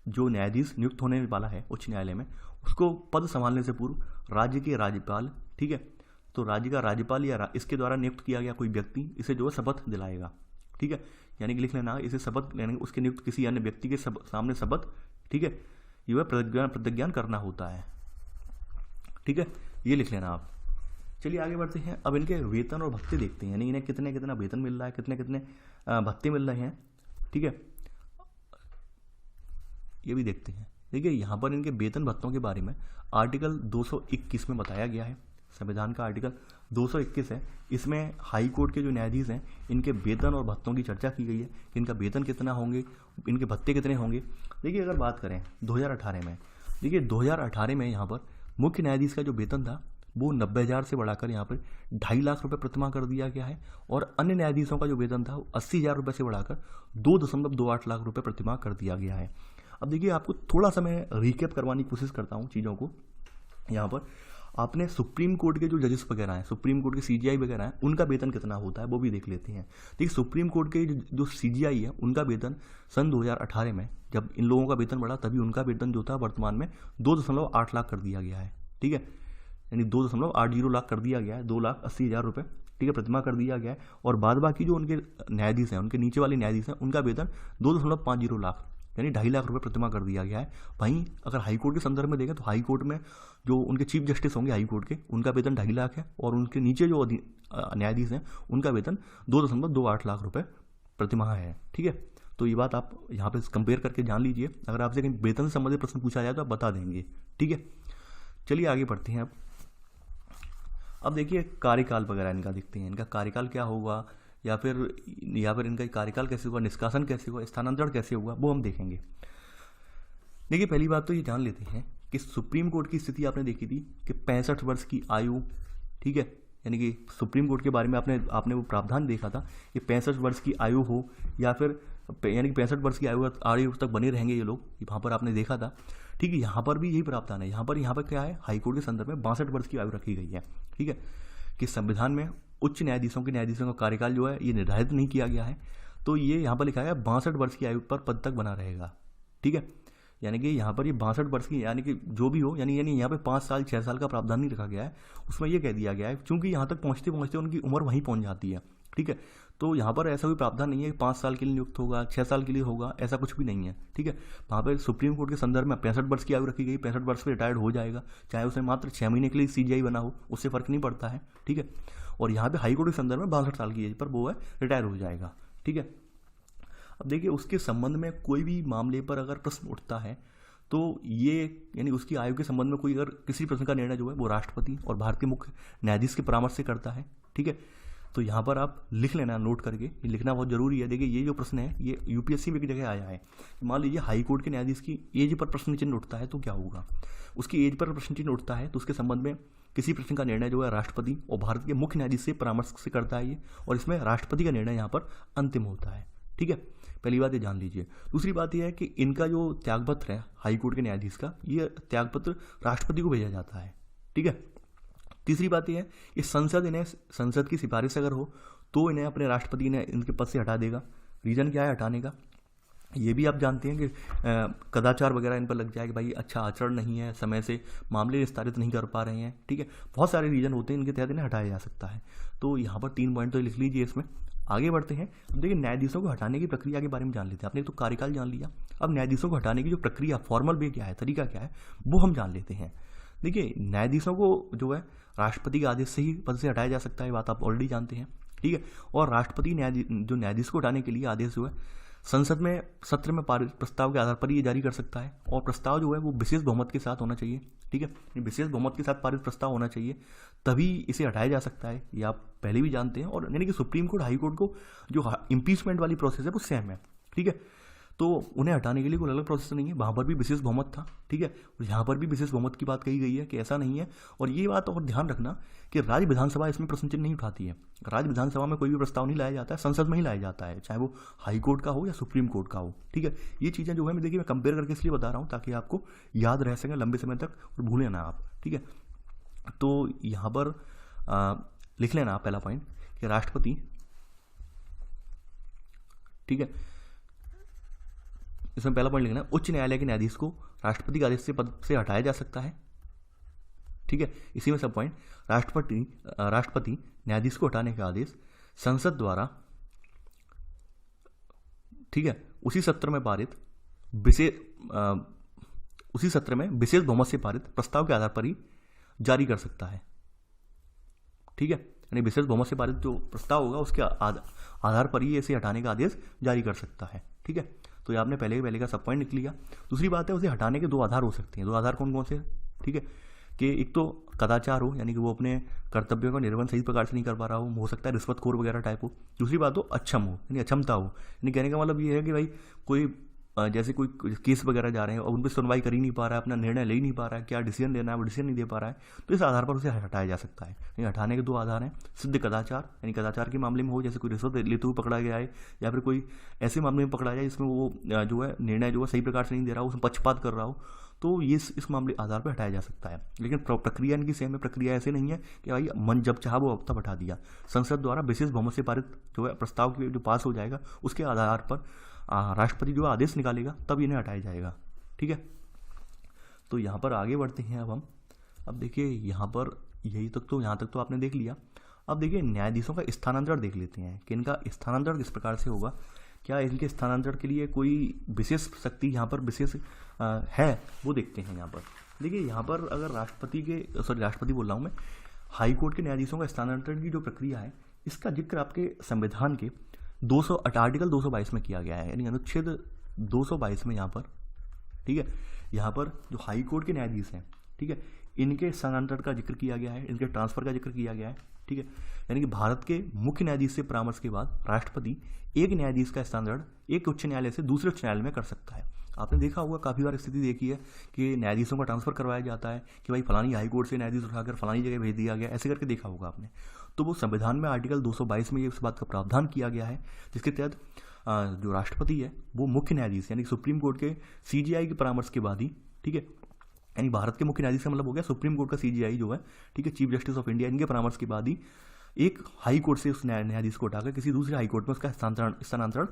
जो न्यायाधीश नियुक्त होने वाला है उच्च न्यायालय में, उसको पद संभालने से पूर्व राज्य के राज्यपाल, ठीक है, तो राज्य का राज्यपाल या इसके द्वारा नियुक्त किया गया कोई व्यक्ति इसे जो है शपथ दिलाएगा। ठीक है, यानी कि लिख लेना इसे शपथ, यानी उसके नियुक्त किसी अन्य व्यक्ति के सामने शपथ, ठीक है, ये प्रतिज्ञान करना होता है। ठीक है, ये लिख लेना आप। चलिए आगे बढ़ते हैं। अब इनके वेतन और भत्ते देखते हैं, यानी इन्हें कितने कितना वेतन मिल रहा है, कितने कितने भत्ते मिल रहे हैं। ठीक है, ये भी देखते हैं। देखिए यहाँ पर इनके वेतन भत्तों के बारे में आर्टिकल 221 में बताया गया है। संविधान का आर्टिकल 221 है, इसमें हाई कोर्ट के जो न्यायाधीश हैं इनके वेतन और भत्तों की चर्चा की गई है कि इनका वेतन कितना होंगे, इनके भत्ते कितने होंगे। देखिए अगर बात करें 2018 में, देखिए 2018 में यहाँ पर मुख्य न्यायाधीश का जो वेतन था वो 90,000 से बढ़ाकर यहाँ पर 2.5 लाख रुपये प्रतिमाह कर दिया गया है, और अन्य न्यायाधीशों का जो वेतन था वो 80,000 रुपये से बढ़ाकर 2.28 लाख रुपये प्रतिमाह कर दिया गया है। अब देखिए आपको थोड़ा सा मैं रिकैप करवाने की कोशिश करता हूँ चीज़ों को। यहाँ पर आपने सुप्रीम कोर्ट के जो जजेस वगैरह हैं, सुप्रीम कोर्ट के सीजीआई वगैरह हैं, उनका वेतन कितना होता है वो भी देख लेते हैं। देखिए सुप्रीम कोर्ट के जो सीजीआई है उनका वेतन सन 2018 में जब इन लोगों का वेतन बढ़ा तभी उनका वेतन जो था वर्तमान में 2.8 लाख कर दिया गया है। ठीक है, यानी 2.80 लाख कर दिया गया है, 2,80,000 रुपये, ठीक है, प्रतिमाह कर दिया गया है। और बाद बाकी जो उनके न्यायाधीश हैं, उनके नीचे वाले न्यायाधीश हैं, उनका वेतन 2.50 लाख यानी 2.5 लाख रुपये प्रतिमाह कर दिया गया है। वहीं अगर हाई कोर्ट के संदर्भ में देखें तो हाई कोर्ट में जो उनके चीफ जस्टिस होंगे हाई कोर्ट के, उनका वेतन 2.5 लाख है, और उनके नीचे जो न्यायाधीश हैं उनका वेतन 2.28 लाख रुपये प्रतिमाह है। ठीक है, तो ये बात आप यहाँ पे कंपेयर करके जान लीजिए। अगर आपसे कहीं वेतन से संबंधित प्रश्न पूछा जाए तो आप बता देंगे। ठीक है, चलिए आगे बढ़ते हैं। अब देखिए कार्यकाल वगैरह इनका देखते हैं, इनका कार्यकाल क्या होगा, या फिर इनका कार्यकाल कैसे होगा, निष्कासन कैसे होगा, स्थानांतरण कैसे होगा, वो हम देखेंगे। देखिए पहली बात तो ये जान लेते हैं कि सुप्रीम कोर्ट की स्थिति आपने देखी थी कि 65 वर्ष की आयु, ठीक है, यानी कि सुप्रीम कोर्ट के बारे में आपने वो प्रावधान देखा था कि 65 वर्ष की आयु हो, या फिर यानी कि 65 वर्ष की आयु तक बने रहेंगे ये लोग, वहाँ पर आपने देखा था। ठीक है, यहाँ पर भी यही प्रावधान है। यहाँ पर क्या है, हाईकोर्ट के संदर्भ में 62 वर्ष की आयु रखी गई है। ठीक है, कि संविधान में उच्च न्यायाधीशों का कार्यकाल जो है ये निर्धारित नहीं किया गया है, तो ये यहाँ पर लिखा गया 62 वर्ष की आयु पर पद तक बना रहेगा। ठीक है, यानी कि यहाँ पर ये 62 वर्ष की, यानी कि जो भी हो, यानी यहाँ पे 5 साल 6 साल का प्रावधान नहीं रखा गया है, उसमें ये कह दिया गया है क्योंकि यहाँ तक पहुँचते पहुँचते उनकी उम्र वहीं पहुँच जाती है। ठीक है, तो यहाँ पर ऐसा कोई प्रावधान नहीं है कि 5 साल के लिए नियुक्त होगा, 6 साल के लिए होगा, ऐसा कुछ भी नहीं है। ठीक है, वहाँ पर सुप्रीम कोर्ट के संदर्भ में 65 वर्ष की आयु रखी गई, 65 वर्ष पर रिटायर्ड हो जाएगा, चाहे उसे मात्र 6 महीने के लिए CJI बना हो, उससे फर्क नहीं पड़ता है। ठीक है, और यहाँ पे हाईकोर्ट के संदर्भ में 62 साल की एज पर वो है रिटायर हो जाएगा। ठीक है, अब देखिए उसके संबंध में कोई भी मामले पर अगर प्रश्न उठता है तो ये, यानी उसकी आयु के संबंध में कोई अगर किसी प्रश्न का निर्णय जो है वो राष्ट्रपति और भारत के मुख्य न्यायाधीश के परामर्श से करता है। ठीक है, तो यहाँ पर आप लिख लेना, नोट करके, ये लिखना बहुत जरूरी है। देखिए ये जो प्रश्न है ये UPSC में एक जगह आया है। मान लीजिए हाई कोर्ट के न्यायाधीश की एज पर प्रश्न चिन्ह उठता है तो क्या होगा, उसकी एज पर प्रश्न चिन्ह उठता है तो उसके संबंध में किसी प्रश्न का निर्णय जो है राष्ट्रपति और भारत के मुख्य न्यायाधीश से परामर्श से करता है ये, और इसमें राष्ट्रपति का निर्णय यहाँ पर अंतिम होता है। ठीक है, पहली बात ये जान लीजिए। दूसरी बात यह है कि इनका जो त्यागपत्र है हाईकोर्ट के न्यायाधीश का, ये त्यागपत्र राष्ट्रपति को भेजा जाता है। ठीक है, तीसरी बात यह है कि संसद की सिफारिश अगर हो तो इन्हें अपने राष्ट्रपति ने इनके पद से हटा देगा। रीज़न क्या है हटाने का, ये भी आप जानते हैं कि कदाचार वगैरह इन पर लग जाए कि भाई अच्छा आचरण नहीं है, समय से मामले निस्तारित नहीं कर पा रहे हैं। ठीक है, बहुत सारे रीज़न होते हैं, इनके तहत इन्हें हटाया जा सकता है। तो यहाँ पर 3 पॉइंट तो लिख लीजिए इसमें। आगे बढ़ते हैं। अब देखिए न्यायाधीशों को हटाने की प्रक्रिया के बारे में जान लेते हैं। आपने तो कार्यकाल जान लिया, अब न्यायाधीशों को हटाने की जो प्रक्रिया, फॉर्मल वे क्या है, तरीका क्या है, वो हम जान लेते हैं। देखिए न्यायाधीशों को जो है राष्ट्रपति के आदेश से ही पद से हटाया जा सकता है, बात आप ऑलरेडी जानते हैं। ठीक है, और राष्ट्रपति न्यायाधीश को हटाने के लिए आदेश जो है संसद में सत्र में पारित प्रस्ताव के आधार पर ये जारी कर सकता है, और प्रस्ताव जो है वो विशेष बहुमत के साथ होना चाहिए। ठीक है, विशेष बहुमत के साथ पारित प्रस्ताव होना चाहिए, तभी इसे हटाया जा सकता है। ये आप पहले भी जानते हैं। और यानी कि सुप्रीम कोर्ट हाई कोर्ट को जो इम्पीचमेंट वाली प्रोसेस है वो सेम है। ठीक है, तो उन्हें हटाने के लिए कोई अलग प्रोसेस नहीं है, वहाँ पर भी विशेष बहुमत था। ठीक है, और यहाँ पर भी विशेष बहुमत की बात कही गई है कि ऐसा नहीं है। और ये बात और ध्यान रखना कि राज्य विधानसभा इसमें प्रश्न चिन्ह नहीं उठाती है। राज्य विधानसभा में कोई भी प्रस्ताव नहीं लाया जाता है, संसद में ही लाया जाता है, चाहे वो हाई कोर्ट का हो या सुप्रीम कोर्ट का हो। ठीक है, ये चीज़ें जो है मैं देखिए मैं कंपेयर करके इसलिए बता रहा हूँ ताकि आपको याद रह सके लंबे समय तक और भूलें ना आप। ठीक है, तो यहाँ पर लिख लेना आप पहला पॉइंट कि राष्ट्रपति, ठीक है, इसमें पहला पॉइंट लिखना, उच्च न्यायालय के न्यायाधीश को राष्ट्रपति के आदेश से पद से हटाया जा सकता है। ठीक है, इसी में सब पॉइंट, राष्ट्रपति न्यायाधीश को हटाने का आदेश संसद द्वारा, ठीक है, उसी सत्र में विशेष बहुमत से पारित प्रस्ताव के आधार पर ही जारी कर सकता है। ठीक है, यानी विशेष बहुमत से पारित जो प्रस्ताव होगा उसके आधार पर ही इसे हटाने का आदेश जारी कर सकता है। ठीक है, तो ये आपने पहले का सब पॉइंट लिख लिया। दूसरी बात है उसे हटाने के 2 आधार हो सकते हैं। 2 आधार कौन कौन से? ठीक है, कि एक तो कदाचार हो, यानी कि वो अपने कर्तव्यों का निर्वहन सही प्रकार से नहीं कर पा रहा हो सकता है रिश्वतखोर वगैरह टाइप हो। दूसरी बात हो अक्षम हो, यानी अक्षमता हो, यानी कहने का मतलब ये है कि भाई कोई जैसे कोई केस वगैरह जा रहे हैं और उन पर सुनवाई कर ही नहीं पा रहा है, अपना निर्णय ले ही नहीं पा रहा है, क्या डिसीजन लेना है वो डिसीजन नहीं दे पा रहा है, तो इस आधार पर उसे हटाया जा सकता है। यानी हटाने के 2 आधार हैं, सिद्ध कदाचार, यानी कदाचार के मामले में हो, जैसे कोई रिश्वत लेते हुए पकड़ा गया है, या फिर कोई ऐसे मामले में पकड़ा जाए जिसमें वो जो है निर्णय जो है सही प्रकार से नहीं दे रहा हो, उसमें पक्षपात कर रहा हो, तो ये इस मामले आधार पर हटाया जा सकता है। लेकिन प्रक्रिया इनकी सेम है, प्रक्रिया ऐसे नहीं है कि भाई मन जब चाहा वो अब तक हटा दिया। संसद द्वारा विशेष बहुमत से पारित जो है प्रस्ताव की जो पास हो जाएगा उसके आधार पर राष्ट्रपति जो आदेश निकालेगा तब इन्हें हटाया जाएगा। ठीक है, तो यहाँ पर आगे बढ़ते हैं अब हम। अब देखिए यहाँ पर यहाँ तक तो आपने देख लिया। अब देखिए न्यायाधीशों का स्थानांतरण देख लेते हैं कि इनका स्थानांतरण किस प्रकार से होगा। क्या इनके स्थानांतरण के लिए कोई विशेष शक्ति यहाँ पर विशेष है, वो देखते हैं यहाँ पर। देखिए यहाँ पर अगर राष्ट्रपति बोल रहा हूँ मैं, हाई कोर्ट के न्यायाधीशों का स्थानांतरण की जो प्रक्रिया है इसका जिक्र आपके संविधान के आर्टिकल 222 में किया गया है, यानी अनुच्छेद 222 में यहाँ पर। ठीक है, यहाँ पर जो हाई कोर्ट के न्यायाधीश हैं, ठीक है, इनके स्थानांतरण का जिक्र किया गया है, इनके ट्रांसफर का जिक्र किया गया है। ठीक है, यानी कि भारत के मुख्य न्यायाधीश से परामर्श के बाद राष्ट्रपति एक न्यायाधीश का स्थानांतरण एक उच्च न्यायालय से दूसरे उच्च न्यायालय में कर सकता है। आपने देखा होगा, काफ़ी बार स्थिति देखी है कि न्यायाधीशों का ट्रांसफर करवाया जाता है कि भाई फलानी हाई कोर्ट से न्यायाधीश उठाकर फलानी जगह भेज दिया गया, ऐसे करके देखा होगा आपने। तो वो संविधान में आर्टिकल 222 में ये इस बात का प्रावधान किया गया है, जिसके तहत जो राष्ट्रपति है वो मुख्य न्यायाधीश यानी सुप्रीम कोर्ट के CJI के परामर्श के बाद ही, ठीक है, यानी भारत के मुख्य न्यायाधीश का मतलब हो गया सुप्रीम कोर्ट का CJI जो है, ठीक है, चीफ जस्टिस ऑफ इंडिया, इनके परामर्श के बाद ही एक हाई कोर्ट से उस न्यायाधीश को उठाकर किसी दूसरे हाई कोर्ट में उसका स्थानांतरण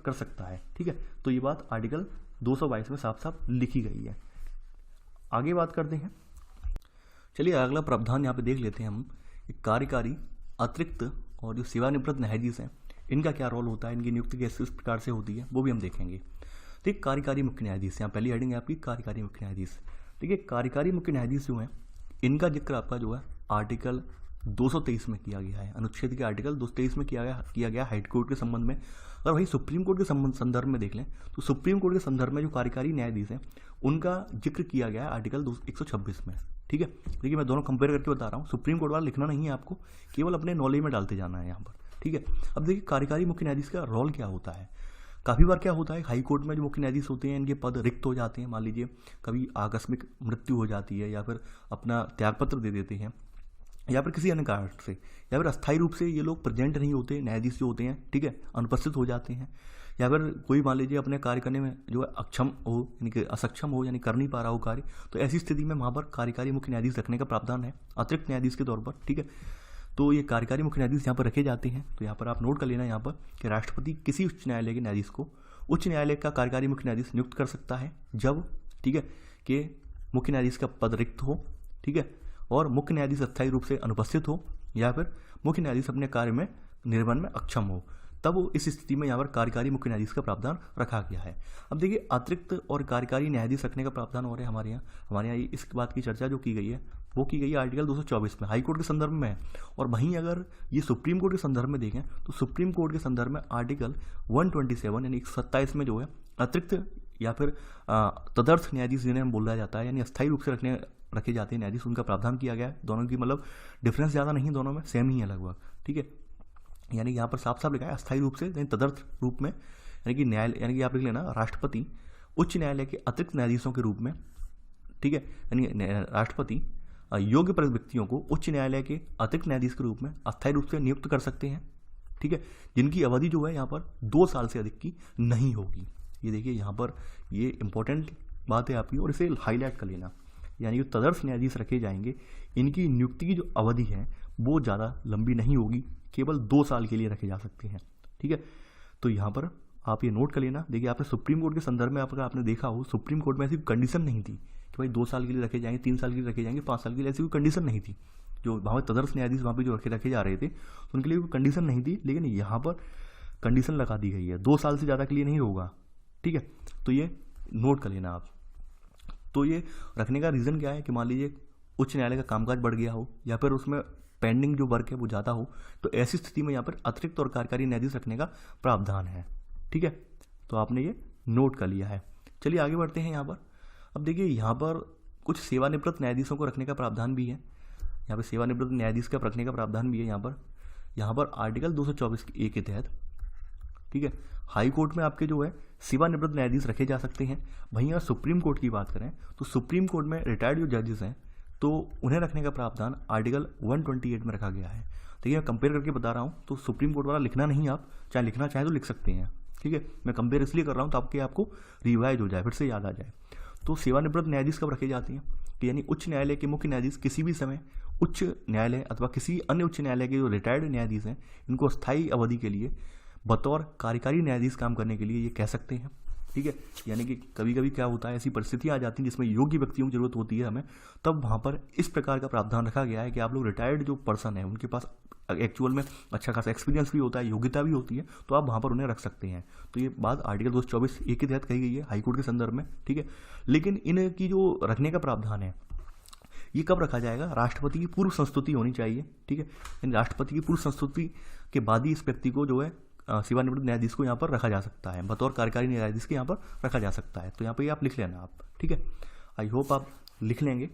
कर सकता है। ठीक है, तो ये बात आर्टिकल 222 में साफ साफ लिखी गई है। आगे बात करते हैं, चलिए अगला प्रावधान यहाँ पे देख लेते हैं हम। कार्यकारी, अतिरिक्त और जो सेवानिवृत्त न्यायाधीश हैं इनका क्या रोल होता है, इनकी नियुक्ति किस प्रकार से होती है, वो भी हम देखेंगे। ठीक, कार्यकारी मुख्य न्यायाधीश, यहाँ पहली हेडिंग है आपकी कार्यकारी मुख्य न्यायाधीश। ठीक है, कार्यकारी मुख्य न्यायाधीश जो है इनका जिक्र आपका जो है आर्टिकल 223 में किया गया है, अनुच्छेद के आर्टिकल 223 में किया गया हाई कोर्ट के संबंध में। और वही सुप्रीम कोर्ट के संदर्भ में देख लें तो सुप्रीम कोर्ट के संदर्भ में जो कार्यकारी न्यायाधीश हैं उनका जिक्र किया गया है आर्टिकल 126 में। ठीक है, देखिए मैं दोनों कंपेयर करके बता रहा हूँ, सुप्रीम कोर्ट वाला लिखना नहीं है आपको, केवल अपने नॉलेज में डालते जाना है यहाँ पर। ठीक है, अब देखिए कार्यकारी मुख्य न्यायाधीश का रोल क्या होता है। काफ़ी बार क्या होता है, हाई कोर्ट में जो मुख्य न्यायाधीश होते हैं इनके पद रिक्त हो जाते हैं। मान लीजिए कभी आकस्मिक मृत्यु हो जाती है या फिर अपना त्यागपत्र दे देते हैं या फिर किसी अन्य कारण से, या फिर अस्थायी रूप से ये लोग प्रेजेंट नहीं होते, न्यायाधीश जो होते हैं, ठीक है, अनुपस्थित हो जाते हैं, या फिर कोई मान लीजिए अपने कार्य करने में जो है अक्षम हो यानी कि असक्षम हो, यानी कर नहीं पा रहा हो कार्य, तो ऐसी स्थिति में वहाँ पर कार्यकारी मुख्य न्यायाधीश रखने का प्रावधान है अतिरिक्त न्यायाधीश के तौर पर। ठीक है, तो ये कार्यकारी मुख्य न्यायाधीश यहाँ पर रखे जाते हैं। तो यहाँ पर आप नोट कर लेना यहाँ पर कि राष्ट्रपति किसी उच्च न्यायालय के न्यायाधीश को उच्च न्यायालय का कार्यकारी मुख्य न्यायाधीश नियुक्त कर सकता है जब, ठीक है, कि मुख्य न्यायाधीश का पद रिक्त हो, ठीक है, और मुख्य न्यायाधीश अस्थायी रूप से अनुपस्थित हो या फिर मुख्य न्यायाधीश अपने कार्य में निर्वहन में अक्षम हो, तब इस स्थिति में यहाँ पर कार्यकारी मुख्य न्यायाधीश का प्रावधान रखा गया है। अब देखिए अतिरिक्त और कार्यकारी न्यायाधीश रखने का प्रावधान हो रहा है हमारे यहाँ इस बात की चर्चा जो की गई है वो की गई है आर्टिकल 224 में, हाई कोर्ट के संदर्भ में है। और वहीं अगर ये सुप्रीम कोर्ट के संदर्भ में देखें तो सुप्रीम कोर्ट के संदर्भ में आर्टिकल 127 यानी 127 में जो है अतिरिक्त या फिर तदर्थ न्यायाधीश जिन्हें हम बोला जाता है, यानी अस्थायी रूप से रखे जाते हैं न्यायाधीश, उनका प्रावधान किया गया है। दोनों की मतलब डिफरेंस ज़्यादा नहीं, दोनों में सेम ही है लगभग। ठीक है, यानी यहाँ पर साफ साफ लिखा है अस्थायी रूप से यानी तदर्थ रूप में, यानी कि न्यायालय, यानी कि आप लिख लेना राष्ट्रपति उच्च न्यायालय के अतिरिक्त न्यायाधीशों के रूप में, ठीक है, यानी राष्ट्रपति योग्य व्यक्तियों को उच्च न्यायालय के अतिरिक्त न्यायाधीश के रूप में अस्थायी रूप से नियुक्त कर सकते हैं। ठीक है, जिनकी अवधि जो है यहाँ पर 2 साल से अधिक की नहीं होगी। ये देखिए यहाँ पर ये इंपॉर्टेंट बात है आपकी और इसे हाईलाइट कर लेना, यानी जो तदर्थ न्यायाधीश रखे जाएंगे इनकी नियुक्ति की जो अवधि है वो ज़्यादा लंबी नहीं होगी, केवल 2 साल के लिए रखे जा सकते हैं। ठीक है, तो यहाँ पर आप ये नोट कर लेना। देखिए आपने सुप्रीम कोर्ट के संदर्भ में आपने देखा हो, सुप्रीम कोर्ट में ऐसी कंडीशन नहीं थी कि भाई 2 साल के लिए रखे जाएंगे, 3 साल के लिए रखे जाएंगे, 5 साल के लिए, ऐसी कोई कंडीशन नहीं थी। जो वहाँ तदर्थ न्यायाधीश वहाँ पे जो रखे जा रहे थे तो उनके लिए कोई कंडीशन नहीं थी, लेकिन यहाँ पर कंडीशन लगा दी गई है 2 साल से ज़्यादा के लिए नहीं होगा। ठीक है, तो ये नोट कर लेना आप। तो ये रखने का रीज़न क्या है कि मान लीजिए उच्च न्यायालय का कामकाज बढ़ गया हो या फिर उसमें पेंडिंग जो वर्क है वो ज़्यादा हो, तो ऐसी स्थिति में यहाँ पर अतिरिक्त और कार्यकारी न्यायाधीश रखने का प्रावधान है। ठीक है, तो आपने ये नोट कर लिया है। चलिए आगे बढ़ते हैं यहाँ पर। अब देखिए यहाँ पर कुछ सेवानिवृत्त न्यायाधीशों को रखने का प्रावधान भी है, यहाँ पर सेवानिवृत्त न्यायाधीश का रखने का प्रावधान भी है यहाँ पर आर्टिकल 224A के तहत। ठीक है, हाई कोर्ट में आपके जो है सेवानिवृत्त न्यायाधीश रखे जा सकते हैं। वहीं अगर सुप्रीम कोर्ट की बात करें तो सुप्रीम कोर्ट में रिटायर्ड जो जजेस हैं तो उन्हें रखने का प्रावधान आर्टिकल 128 में रखा गया है। देखिए मैं कंपेयर करके बता रहा हूँ, तो सुप्रीम कोर्ट वाला लिखना नहीं, आप चाहे लिखना चाहें तो लिख सकते हैं। ठीक है, मैं कंपेयर इसलिए कर रहा हूँ ताकि आपको रिवाइज हो जाए, फिर से याद आ जाए। तो सेवानिवृत्त न्यायाधीश कब रखे जाते हैं कि यानी उच्च न्यायालय के मुख्य न्यायाधीश किसी भी समय उच्च न्यायालय अथवा किसी अन्य उच्च न्यायालय के जो रिटायर्ड न्यायाधीश हैं इनको स्थायी अवधि के लिए बतौर कार्यकारी न्यायाधीश काम करने के लिए ये कह सकते हैं। ठीक है, यानी कि कभी कभी क्या होता है, ऐसी परिस्थितियाँ आ जाती हैं जिसमें योग्य व्यक्तियों की जरूरत होती है हमें, तब वहाँ पर इस प्रकार का प्रावधान रखा गया है कि आप लोग रिटायर्ड जो पर्सन है उनके पास एक्चुअल में अच्छा खासा एक्सपीरियंस भी होता है, योग्यता भी होती है, तो आप वहाँ पर उन्हें रख सकते हैं। तो ये बात आर्टिकल 224A के तहत कही गई है हाईकोर्ट के संदर्भ में। ठीक है, लेकिन इनकी जो रखने का प्रावधान है ये कब रखा जाएगा, राष्ट्रपति की पूर्व संस्तुति होनी चाहिए। ठीक है, यानी राष्ट्रपति की पूर्व संस्तुति के बाद ही इस व्यक्ति को जो है सेवानिवृत्त न्यायाधीश को यहाँ पर रखा जा सकता है, बतौर कार्यकारी न्यायाधीश के यहाँ पर रखा जा सकता है। तो यहाँ पर आप लिख लेना आप। ठीक है, आई होप आप लिख लेंगे।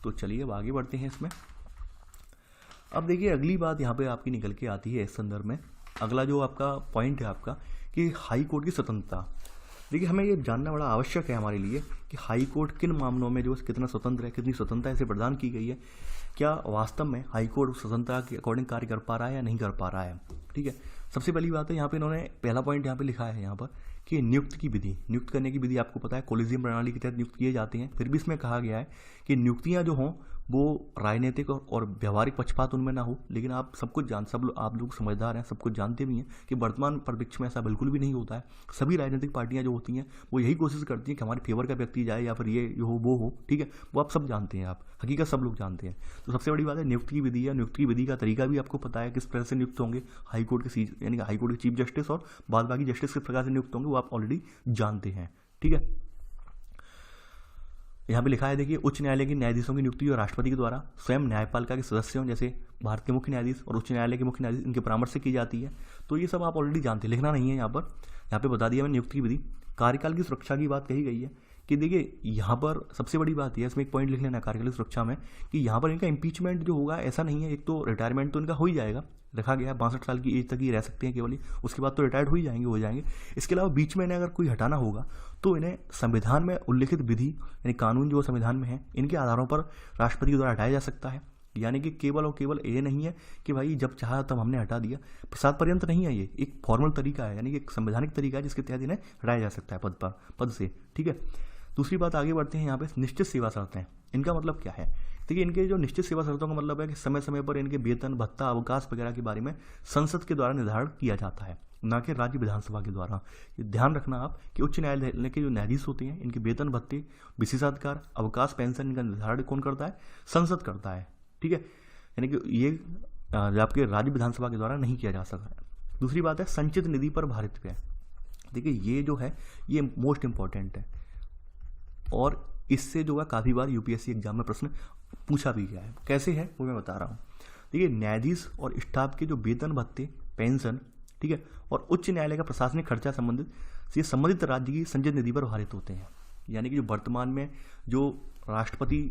तो चलिए अब आगे बढ़ते हैं इसमें। अब देखिए अगली बात यहाँ पे आपकी निकल के आती है इस संदर्भ में, अगला जो आपका पॉइंट है आपका कि हाई कोर्ट की स्वतंत्रता। देखिए हमें ये जानना बड़ा आवश्यक है हमारे लिए कि हाई कोर्ट किन मामलों में जो कितना स्वतंत्र है, कितनी स्वतंत्रता इसे प्रदान की गई है, क्या वास्तव में हाई कोर्ट स्वतंत्रता के अकॉर्डिंग कार्य कर पा रहा है या नहीं कर पा रहा है। ठीक है, सबसे पहली बात है यहाँ पे इन्होंने पहला पॉइंट यहाँ पे लिखा है यहाँ पर कि नियुक्त की विधि, नियुक्त करने की विधि आपको पता है कोलिजियम प्रणाली के तहत नियुक्त किए जाते हैं। फिर भी इसमें कहा गया है कि नियुक्तियाँ जो हों वो राजनीतिक और व्यवहारिक पक्षपात उनमें ना हो। लेकिन आप सब कुछ आप लोग समझदार हैं, सब कुछ जानते भी हैं कि वर्तमान परिप्रेक्ष्य में ऐसा बिल्कुल भी नहीं होता है। सभी राजनीतिक पार्टियां जो होती हैं वो यही कोशिश करती हैं कि हमारे फेवर का व्यक्ति जाए या फिर ये हो वो हो। ठीक है, वो आप सब जानते हैं, आप हकीकत सब लोग जानते हैं। तो सबसे बड़ी बात है नियुक्ति की विधि है। नियुक्ति की विधि का तरीका भी आपको पता है, किस तरह से नियुक्त होंगे हाई कोर्ट के यानी हाई कोर्ट के चीफ जस्टिस और बाद बाकी जस्टिस किस प्रकार से नियुक्त होंगे वो आप ऑलरेडी जानते हैं। ठीक है, यहाँ पे लिखा है देखिए उच्च न्यायालय के न्यायाधीशों की नियुक्ति और राष्ट्रपति के द्वारा स्वयं न्यायपालिका के सदस्यों जैसे भारत के मुख्य न्यायाधीश और उच्च न्यायालय के मुख्य न्यायाधीश इनके परामर्श से की जाती है। तो ये सब आप ऑलरेडी जानते हैं, लिखना नहीं है यहाँ पर। यहाँ पे बता दिया मैंने नियुक्ति की विधि। कार्यकाल की सुरक्षा की बात कही गई है कि देखिए यहाँ पर सबसे बड़ी बात यह है, इसमें एक पॉइंट लिख लेना कार्यकाल की सुरक्षा में कि यहाँ पर इनका इम्पीचमेंट जो होगा ऐसा नहीं है। एक तो रिटायरमेंट तो इनका हो ही जाएगा, रखा गया है 62 साल की एज तक ही रह सकते हैं केवल ही, उसके बाद तो रिटायर्ड हो जाएंगे। इसके अलावा बीच में इन्हें अगर कोई हटाना होगा तो इन्हें संविधान में उल्लिखित विधि यानी कानून जो संविधान में है इनके आधारों पर राष्ट्रपति के द्वारा हटाया जा सकता है। यानी कि केवल और केवल ये नहीं है कि भाई जब चाहा तब हमने हटा दिया, प्रसाद पर्यंत नहीं है, ये एक फॉर्मल तरीका है, यानी कि एक संवैधानिक तरीका है जिसके तहत इन्हें हटाया जा सकता है पद से। ठीक है, दूसरी बात आगे बढ़ते हैं यहाँ पे निश्चित सेवा शर्तें। इनका मतलब क्या है? देखिए इनके जो निश्चित सेवा शर्तों का मतलब है कि समय समय पर इनके वेतन भत्ता अवकाश वगैरह के बारे में संसद के द्वारा निर्धारण किया जाता है, ना कि राज्य विधानसभा के द्वारा। ये ध्यान रखना आप कि उच्च न्यायालय के जो न्यायाधीश होते हैं इनके वेतन भत्ते विशेषाधिकार अवकाश पेंशन इनका निर्धारण कौन करता है? संसद करता है। ठीक है, यानी कि ये आपके राज्य विधानसभा के द्वारा नहीं किया जा सकता है। दूसरी बात है संचित निधि पर भारित व्यय। देखिए ये जो है ये मोस्ट इंपॉर्टेंट है और इससे जो है काफ़ी बार यूपीएससी एग्जाम में प्रश्न पूछा भी गया है। कैसे है वो मैं बता रहा हूँ। देखिए न्यायाधीश और स्टाफ के जो वेतन भत्ते पेंशन, ठीक है, और उच्च न्यायालय का प्रशासनिक खर्चा संबंधित संबंधित राज्य की संचित निधि पर भारित होते हैं। यानी कि जो वर्तमान में जो राष्ट्रपति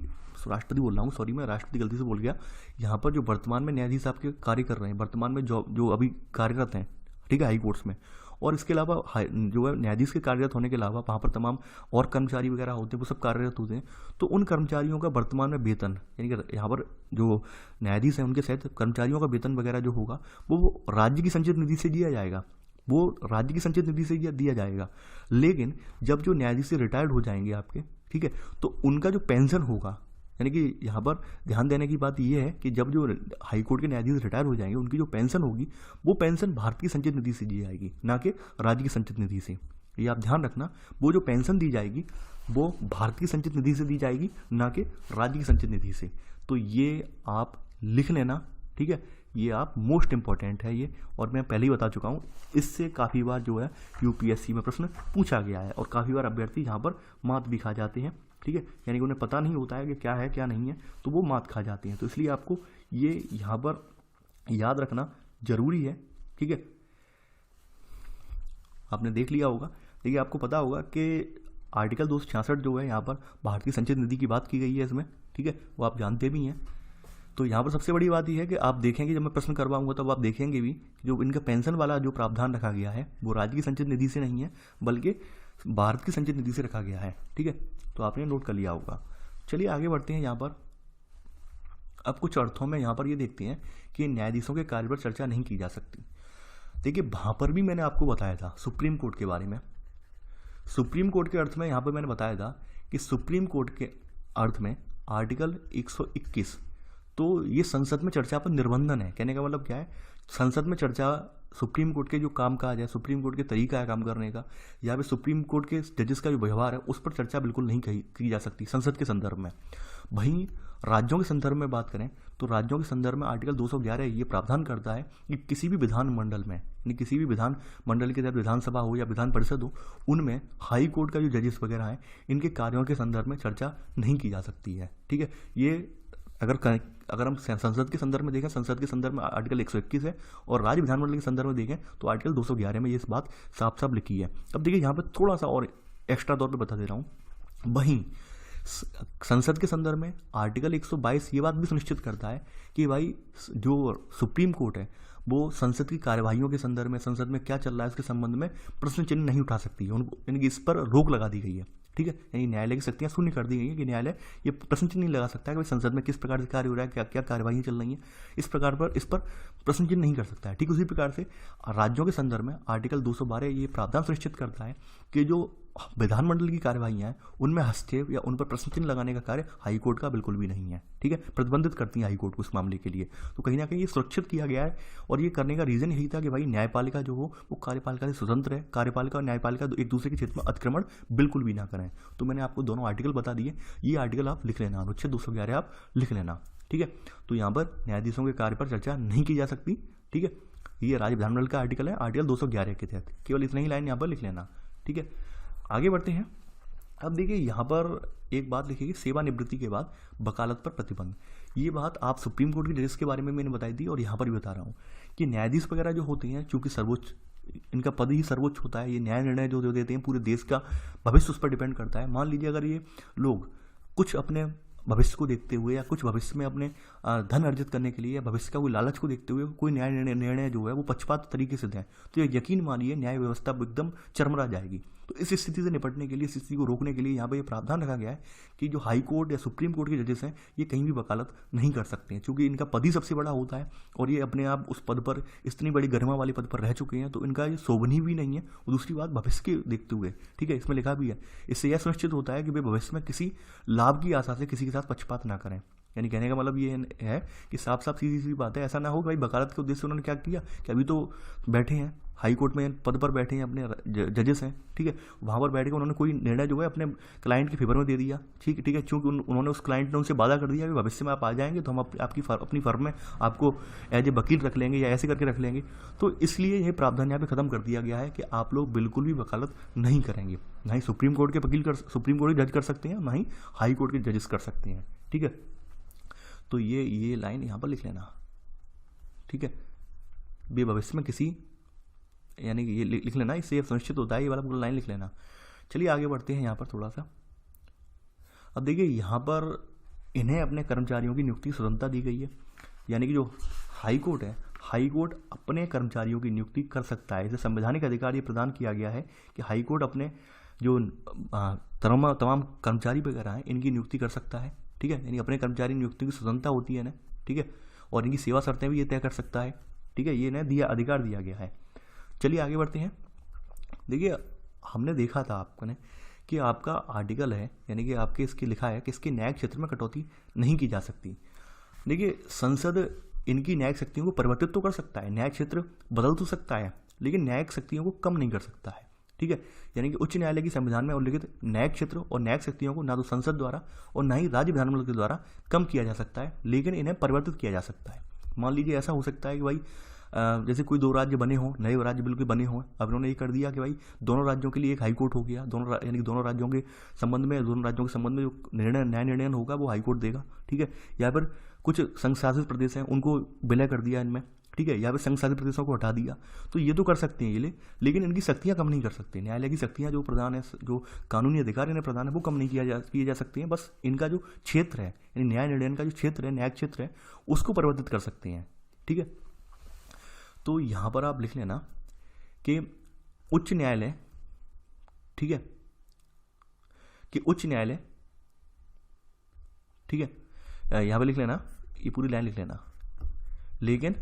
बोल रहा हूँ, सॉरी मैं राष्ट्रपति गलती से बोल गया। यहाँ पर जो वर्तमान में न्यायाधीश आपके कार्य कर रहे हैं, वर्तमान में जो अभी कार्यरत हैं, ठीक है, हाई कोर्ट्स में, और इसके अलावा जो है न्यायाधीश के कार्यरत होने के अलावा वहाँ पर तमाम और कर्मचारी वगैरह होते हैं, वो सब कार्यरत होते हैं। तो उन कर्मचारियों का वर्तमान में वेतन, यानी कि यहाँ पर जो न्यायाधीश हैं उनके सहित कर्मचारियों का वेतन वगैरह जो होगा वो राज्य की संचित निधि से दिया जाएगा, वो राज्य की संचित निधि से दिया जाएगा। लेकिन जब जो न्यायाधीश से रिटायर्ड हो जाएंगे आपके, ठीक है, तो उनका जो पेंशन होगा, यानी कि यहाँ पर ध्यान देने की बात यह है कि जब जो हाई कोर्ट के न्यायाधीश रिटायर हो जाएंगे उनकी जो पेंशन होगी वो पेंशन भारत की संचित निधि से दी जाएगी, ना कि राज्य की संचित निधि से। ये आप ध्यान रखना, वो जो पेंशन दी जाएगी वो भारत की संचित निधि से दी जाएगी, ना कि राज्य की संचित निधि से। तो ये आप लिख लेना, ठीक है, ये आप मोस्ट इंपॉर्टेंट है ये, और मैं पहले ही बता चुका हूँ इससे काफ़ी बार जो है यूपीएससी में प्रश्न पूछा गया है और काफ़ी बार अभ्यर्थी यहाँ पर मात भी खा जाते हैं। ठीक है, यानी कि उन्हें पता नहीं होता है कि क्या है क्या नहीं है, तो वो मात खा जाते हैं। तो इसलिए आपको ये यहाँ पर याद रखना जरूरी है। ठीक है, आपने देख लिया होगा, देखिए आपको पता होगा कि आर्टिकल 266 जो है यहाँ पर भारतीय संचित निधि की बात की गई है इसमें, ठीक है, वो आप जानते भी हैं। तो यहाँ पर सबसे बड़ी बात यह है कि आप देखेंगे जब मैं प्रश्न करवाऊंगा तब आप देखेंगे भी जो इनका पेंशन वाला जो प्रावधान रखा गया है वो राज्य की संचित निधि से नहीं है बल्कि भारत की संचित निधि से रखा गया है। ठीक है, तो आपने नोट कर लिया होगा। चलिए आगे बढ़ते हैं। यहाँ पर अब कुछ अर्थों में यहाँ पर ये देखते हैं कि न्यायाधीशों के कार्य पर चर्चा नहीं की जा सकती। देखिए वहाँ पर भी मैंने आपको बताया था सुप्रीम कोर्ट के बारे में। सुप्रीम कोर्ट के अर्थ में यहाँ पर मैंने बताया था कि सुप्रीम कोर्ट के अर्थ में आर्टिकल 121, तो ये संसद में चर्चा पर निर्बंधन है। कहने का मतलब क्या है, संसद में चर्चा सुप्रीम कोर्ट के जो काम काज है, सुप्रीम कोर्ट के तरीका है काम करने का, या फिर सुप्रीम कोर्ट के जजेस का जो व्यवहार है उस पर चर्चा बिल्कुल नहीं की जा सकती संसद के संदर्भ में। वहीं राज्यों के संदर्भ में बात करें तो राज्यों के संदर्भ में आर्टिकल 211 ये प्रावधान करता है कि किसी भी विधान मंडल में, यानी किसी भी विधान मंडल के तहत विधानसभा हो या विधान परिषद हो, उनमें हाई कोर्ट का जो जजेस वगैरह हैं इनके कार्यों के संदर्भ में चर्चा नहीं की जा सकती है। ठीक है, ये अगर हम संसद के संदर्भ में देखें, संसद के संदर्भ में आर्टिकल 121 है और राज्य विधानमंडल के संदर्भ में देखें तो आर्टिकल 211 में ये इस बात साफ साफ लिखी है। अब देखिए यहाँ पर थोड़ा सा और एक्स्ट्रा तौर पे बता दे रहा हूँ। वहीं संसद के संदर्भ में आर्टिकल 122 ये बात भी सुनिश्चित करता है कि भाई जो सुप्रीम कोर्ट है वो संसद की कार्यवाहियों के संदर्भ में, संसद में क्या चल रहा है उसके संबंध में प्रश्न चिन्ह नहीं उठा सकती है, उनको यानी कि इस पर रोक लगा दी गई है। ठीक है, यानी न्यायालय की शक्तियां शून्य कर दी गई है कि न्यायालय ये प्रश्न चिन्ह नहीं लगा सकता है कि भाई संसद में किस प्रकार से कार्य हो रहा है, क्या क्या कार्यवाही चल रही है, इस पर प्रश्न चिन्ह नहीं कर सकता है। ठीक उसी प्रकार से राज्यों के संदर्भ में आर्टिकल 212 ये प्रावधान सुनिश्चित करता है कि जो विधानमंडल की कार्यवाहियां हैं उनमें हस्तक्षेप या उन पर प्रश्न चिन्ह लगाने का कार्य हाईकोर्ट का बिल्कुल भी नहीं है। ठीक है, प्रतिबंधित करती है हाईकोर्ट को इस मामले के लिए। तो कहीं ना कहीं ये सुरक्षित किया गया है और ये करने का रीजन यही था कि भाई न्यायपालिका जो हो वो कार्यपालिका से स्वतंत्र है, कार्यपालिका और न्यायपालिका एक दूसरे के क्षेत्र में अतिक्रमण बिल्कुल भी ना करें। तो मैंने आपको दोनों आर्टिकल बता दिए, ये आर्टिकल आप लिख लेना, अनुच्छेद 211 आप लिख लेना। ठीक है, तो यहाँ पर न्यायाधीशों के कार्य पर चर्चा नहीं की जा सकती। ठीक है, ये राज्य विधानमंडल का आर्टिकल है, आर्टिकल 211 के तहत केवल इतना ही लाइन यहाँ पर लिख लेना। ठीक है, आगे बढ़ते हैं। अब देखिए यहाँ पर एक बात लिखिए, सेवानिवृत्ति के बाद वकालत पर प्रतिबंध। ये बात आप सुप्रीम कोर्ट के जजेस के बारे में मैंने बताई थी और यहाँ पर भी बता रहा हूँ कि न्यायाधीश वगैरह जो होते हैं, चूंकि सर्वोच्च इनका पद ही सर्वोच्च होता है, ये न्याय निर्णय जो देते हैं पूरे देश का भविष्य उस पर डिपेंड करता है। मान लीजिए अगर ये लोग कुछ अपने भविष्य को देखते हुए या कुछ भविष्य में अपने धन अर्जित करने के लिए या भविष्य का कोई लालच को देखते हुए कोई न्याय निर्णय जो है वो पक्षपात तरीके से दें, तो ये यकीन मानिए न्याय व्यवस्था एकदम चरमरा जाएगी। तो इस स्थिति से निपटने के लिए, इस स्थिति को रोकने के लिए यहाँ पर ये प्रावधान रखा गया है कि जो हाई कोर्ट या सुप्रीम कोर्ट के जजेस हैं ये कहीं भी वकालत नहीं कर सकते हैं, क्योंकि इनका पद ही सबसे बड़ा होता है और ये अपने आप उस पद पर इतनी बड़ी गरिमा वाले पद पर रह चुके हैं, तो इनका ये शोभनीय भी नहीं है। और दूसरी बात भविष्य के देखते हुए, ठीक है, इसमें लिखा भी है, इससे यह सुनिश्चित होता है कि वे भविष्य में किसी लाभ की आशा से किसी के साथ पक्षपात ना करें। यानी कहने का मतलब ये है कि साफ साफ सीधी सी बात है, ऐसा ना हो कि भाई वकालत के उद्देश्य से उन्होंने क्या किया कि अभी तो बैठे हैं हाई कोर्ट में, पद पर बैठे हैं, अपने जजेस हैं, ठीक है, वहाँ पर बैठ के उन्होंने कोई निर्णय जो है अपने क्लाइंट के फेवर में दे दिया। ठीक है, चूँकि उन्होंने उस क्लाइंट ने उनसे वादा कर दिया कि भविष्य में आप आ जाएंगे तो हम अपनी फर्म में आपको एज ए वकील रख लेंगे या ऐसे करके रख लेंगे। तो इसलिए ये प्रावधान यहाँ पे खत्म कर दिया गया है कि आप लोग बिल्कुल भी वकालत नहीं करेंगे, ना ही सुप्रीम कोर्ट के वकील सुप्रीम कोर्ट के जज कर सकते हैं, ना ही हाई कोर्ट के जजेस कर सकते हैं। ठीक है, तो ये लाइन यहाँ पर लिख लेना। ठीक है, बे भविष्य में किसी, यानी कि ये लिख लेना, इससे सुनिश्चित होता है, ये वाला पूरा लाइन लिख लेना। चलिए आगे बढ़ते हैं यहाँ पर थोड़ा सा। अब देखिए यहाँ पर इन्हें अपने कर्मचारियों की नियुक्ति स्वतंत्रता दी गई है, यानी कि जो हाई कोर्ट है, हाई कोर्ट अपने कर्मचारियों की नियुक्ति कर सकता है। इसे संवैधानिक अधिकार ये प्रदान किया गया है कि हाई कोर्ट अपने जो तमाम कर्मचारी वगैरह हैं इनकी नियुक्ति कर सकता है। ठीक है, यानी अपने कर्मचारी नियुक्ति की स्वतंत्रता होती है ना। ठीक है, और इनकी सेवा शर्तें भी ये तय कर सकता है। ठीक है, ये इन्हें अधिकार दिया गया है। चलिए आगे बढ़ते हैं। देखिए हमने देखा था आपको ने कि आपका आर्टिकल है, यानी कि आपके इसके लिखा है कि इसके न्यायिक क्षेत्र में कटौती नहीं की जा सकती। देखिए संसद इनकी न्यायिक शक्तियों को परिवर्तित तो कर सकता है, न्यायिक क्षेत्र बदल तो सकता है, लेकिन न्यायिक शक्तियों को कम नहीं कर सकता है। ठीक है, यानी कि उच्च न्यायालय की संविधान में उल्लिखित न्यायिक क्षेत्र और न्यायिक शक्तियों को ना तो संसद द्वारा और ना ही राज्य विधानमंडल के द्वारा कम किया जा सकता है, लेकिन इन्हें परिवर्तित किया जा सकता है। मान लीजिए ऐसा हो सकता है कि भाई जैसे कोई दो राज्य बने हों, नए राज्य बिल्कुल बने हों, अब इन्होंने ये कर दिया कि भाई दोनों राज्यों के लिए एक हाई कोर्ट हो गया, यानी कि दोनों राज्यों के संबंध में जो न्याय निर्णय होगा वो हाई कोर्ट देगा। ठीक है, या फिर कुछ संघ शासित प्रदेश हैं उनको विलय कर दिया इनमें। ठीक है, या फिर संघ शासित प्रदेशों को हटा दिया, तो ये तो कर सकते हैं ये, लेकिन इनकी शक्तियाँ कम नहीं कर सकते। न्यायालय की शक्तियाँ जो प्रदान है, जो कानूनी अधिकार इन्हें प्रदान है, वो कम नहीं किए जा सकते हैं। बस इनका जो क्षेत्र है, यानी न्याय निर्णय का जो क्षेत्र है, न्यायिक क्षेत्र है, उसको परिवर्तित कर सकते हैं। ठीक है, तो यहाँ पर आप लिख लेना कि उच्च न्यायालय, ठीक है, कि उच्च न्यायालय, ठीक है, यहाँ पर लिख लेना, ये पूरी लाइन लिख लेना, लेकिन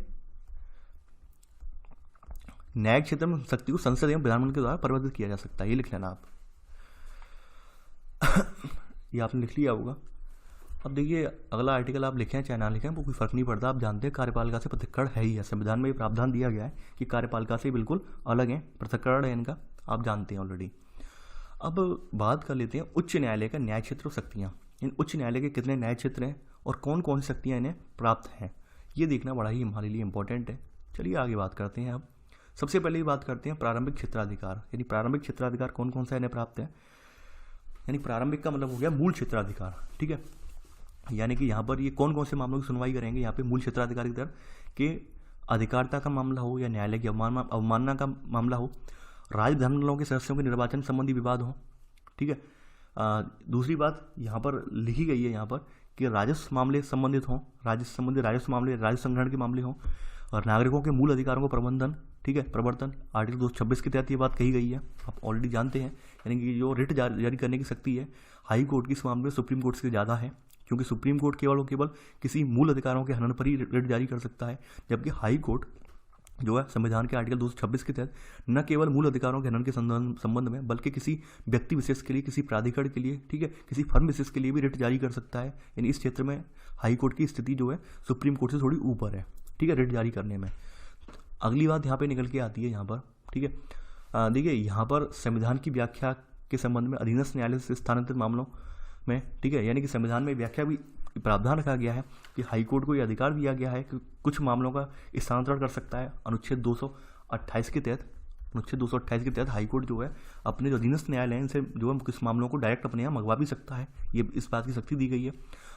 न्यायिक क्षेत्र में शक्ति को संसद एवं विधानमंडल के द्वारा परिवर्तित किया जा सकता है। ये लिख लेना आप। ये आपने लिख लिया होगा। अब देखिए अगला आर्टिकल आप लिखें चाहे ना लिखें वो कोई फर्क नहीं पड़ता, आप जानते हैं कार्यपालिका से पृथक्करण है ही है, संविधान में ये प्रावधान दिया गया है कि कार्यपालिका से बिल्कुल अलग है, पृथक्करण है इनका, आप जानते हैं ऑलरेडी। अब बात कर लेते हैं उच्च न्यायालय का न्याय क्षेत्र और शक्तियाँ। इन उच्च न्यायालय के कितने न्याय क्षेत्र हैं और कौन कौन सी शक्तियाँ इन्हें प्राप्त हैं, ये देखना बड़ा ही हमारे लिए इंपॉर्टेंट है। चलिए आगे बात करते हैं। अब सबसे पहले बात करते हैं प्रारंभिक क्षेत्राधिकार, यानी प्रारंभिक क्षेत्राधिकार कौन कौन सा इन्हें प्राप्त है। यानी प्रारंभिक का मतलब हो गया मूल क्षेत्राधिकार। ठीक है, यानी कि यहाँ पर ये कौन कौन से मामलों की सुनवाई करेंगे, यहाँ पे मूल क्षेत्राधिकार की तरह के अधिकारिता का मामला हो या न्यायालय की अवमानना का मामला हो, राज्य विधानमंडलों के सदस्यों के निर्वाचन संबंधी विवाद हो, ठीक है, दूसरी बात यहाँ पर लिखी गई है यहाँ पर कि राजस्व मामले संबंधित हों, राजस्व संबंधित राजस्व मामले, राजस्व संग्रहण के मामले हों और नागरिकों के मूल अधिकारों को प्रबंधन, ठीक है, प्रवर्तन, आर्टिकल 226 के तहत ये बात कही गई है, आप ऑलरेडी जानते हैं। यानी कि जो रिट जारी करने की शक्ति है हाई कोर्ट की इस मामले में सुप्रीम कोर्ट से ज़्यादा है, क्योंकि सुप्रीम कोर्ट केवल किसी मूल अधिकारों के हनन पर ही रिट जारी कर सकता है, जबकि हाई कोर्ट जो है संविधान के आर्टिकल 226 के तहत न केवल मूल अधिकारों के हनन के संबंध में बल्कि किसी व्यक्ति विशेष के लिए, किसी प्राधिकरण के लिए, ठीक है, किसी फर्म विशेष के लिए भी रिट जारी कर सकता है। यानी इस क्षेत्र में हाई कोर्ट की स्थिति जो है सुप्रीम कोर्ट से थोड़ी ऊपर है, ठीक है, रिट जारी करने में। अगली बात यहाँ पे निकल के आती है यहाँ पर, ठीक है, देखिए यहाँ पर संविधान की व्याख्या के संबंध में अधीनस्थ न्यायालय से स्थानांतरित मामलों में, ठीक है, यानी कि संविधान में व्याख्या भी प्रावधान रखा गया है कि हाईकोर्ट को यह अधिकार दिया गया है कि कुछ मामलों का स्थानांतरण कर सकता है। अनुच्छेद 228 के तहत हाईकोर्ट जो है अपने जो अधीनस्थ न्यायालय हैं इनसे जो है कुछ मामलों को डायरेक्ट अपने यहाँ मंगवा भी सकता है, ये इस बात की शक्ति दी गई है।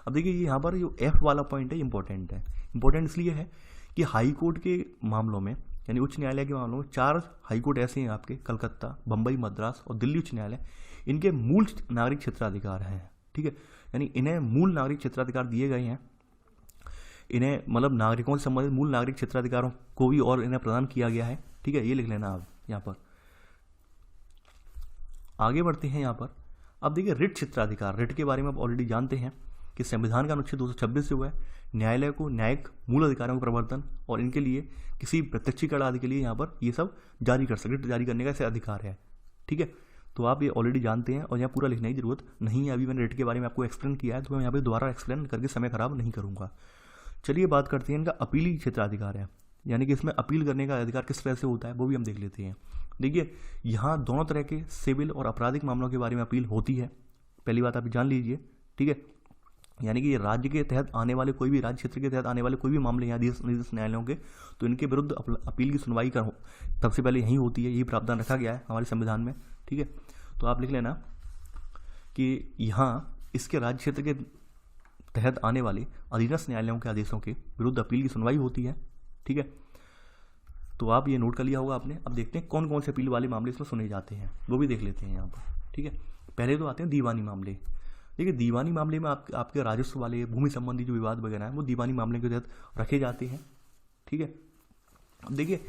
अब देखिए यहाँ पर जो एफ वाला पॉइंट है इंपॉर्टेंट इसलिए है कि हाईकोर्ट के मामलों में, यानी उच्च न्यायालय के मामलों में 4 हाईकोर्ट ऐसे हैं आपके, कलकत्ता, बम्बई, मद्रास और दिल्ली उच्च न्यायालय, इनके मूल नागरिक क्षेत्राधिकार हैं, ठीक है, यानी इन्हें मूल नागरिक क्षेत्राधिकार दिए गए हैं। इन्हें मतलब नागरिकों से संबंधित मूल नागरिक क्षेत्राधिकारों को भी और इन्हें प्रदान किया गया है, ठीक है, ये लिख लेना आप यहाँ पर। आगे बढ़ते हैं यहाँ पर। अब देखिए रिट क्षेत्राधिकार, रिट के बारे में आप ऑलरेडी जानते हैं कि संविधान का अनुच्छेद 226 जो है न्यायालय को न्यायिक मूल अधिकारों के प्रवर्तन और इनके लिए किसी प्रत्यक्षीकरण आदि के लिए यहाँ पर ये सब जारी कर सकते, रिट जारी करने का ऐसे अधिकार है, ठीक है। तो आप ये ऑलरेडी जानते हैं और यहाँ पूरा लिखने की जरूरत नहीं है। अभी मैंने रिट के बारे में आपको एक्सप्लेन किया है, तो मैं यहाँ पे दोबारा एक्सप्लेन करके समय खराब नहीं करूँगा। चलिए बात करते हैं इनका अपीली क्षेत्राधिकार है, यानी कि इसमें अपील करने का अधिकार किस तरह से होता है वो भी हम देख लेते हैं। देखिए यहाँ दोनों तरह के सिविल और आपराधिक मामलों के बारे में अपील होती है, पहली बात आप जान लीजिए, ठीक है। यानी कि ये राज्य के तहत आने वाले कोई भी राज्य क्षेत्र के तहत आने वाले कोई भी मामले यहाँ न्यायाधीश न्यायालयों के, तो इनके विरुद्ध अपील की सुनवाई का सबसे पहले यही होती है, यही प्रावधान रखा गया है हमारे संविधान में, ठीक है। तो आप लिख लेना कि यहाँ इसके राज्य क्षेत्र के तहत आने वाले अधीनस्थ न्यायालयों के आदेशों के विरुद्ध अपील की सुनवाई होती है, ठीक है। तो आप ये नोट कर लिया होगा आपने। अब देखते हैं कौन कौन से अपील वाले मामले इसमें सुने जाते हैं, वो भी देख लेते हैं यहाँ पर, ठीक है। पहले तो आते हैं दीवानी मामले। देखिए दीवानी मामले में आपके राजस्व वाले, भूमि संबंधी जो विवाद वगैरह है वो दीवानी मामले के तहत रखे जाते हैं, ठीक है। अब देखिए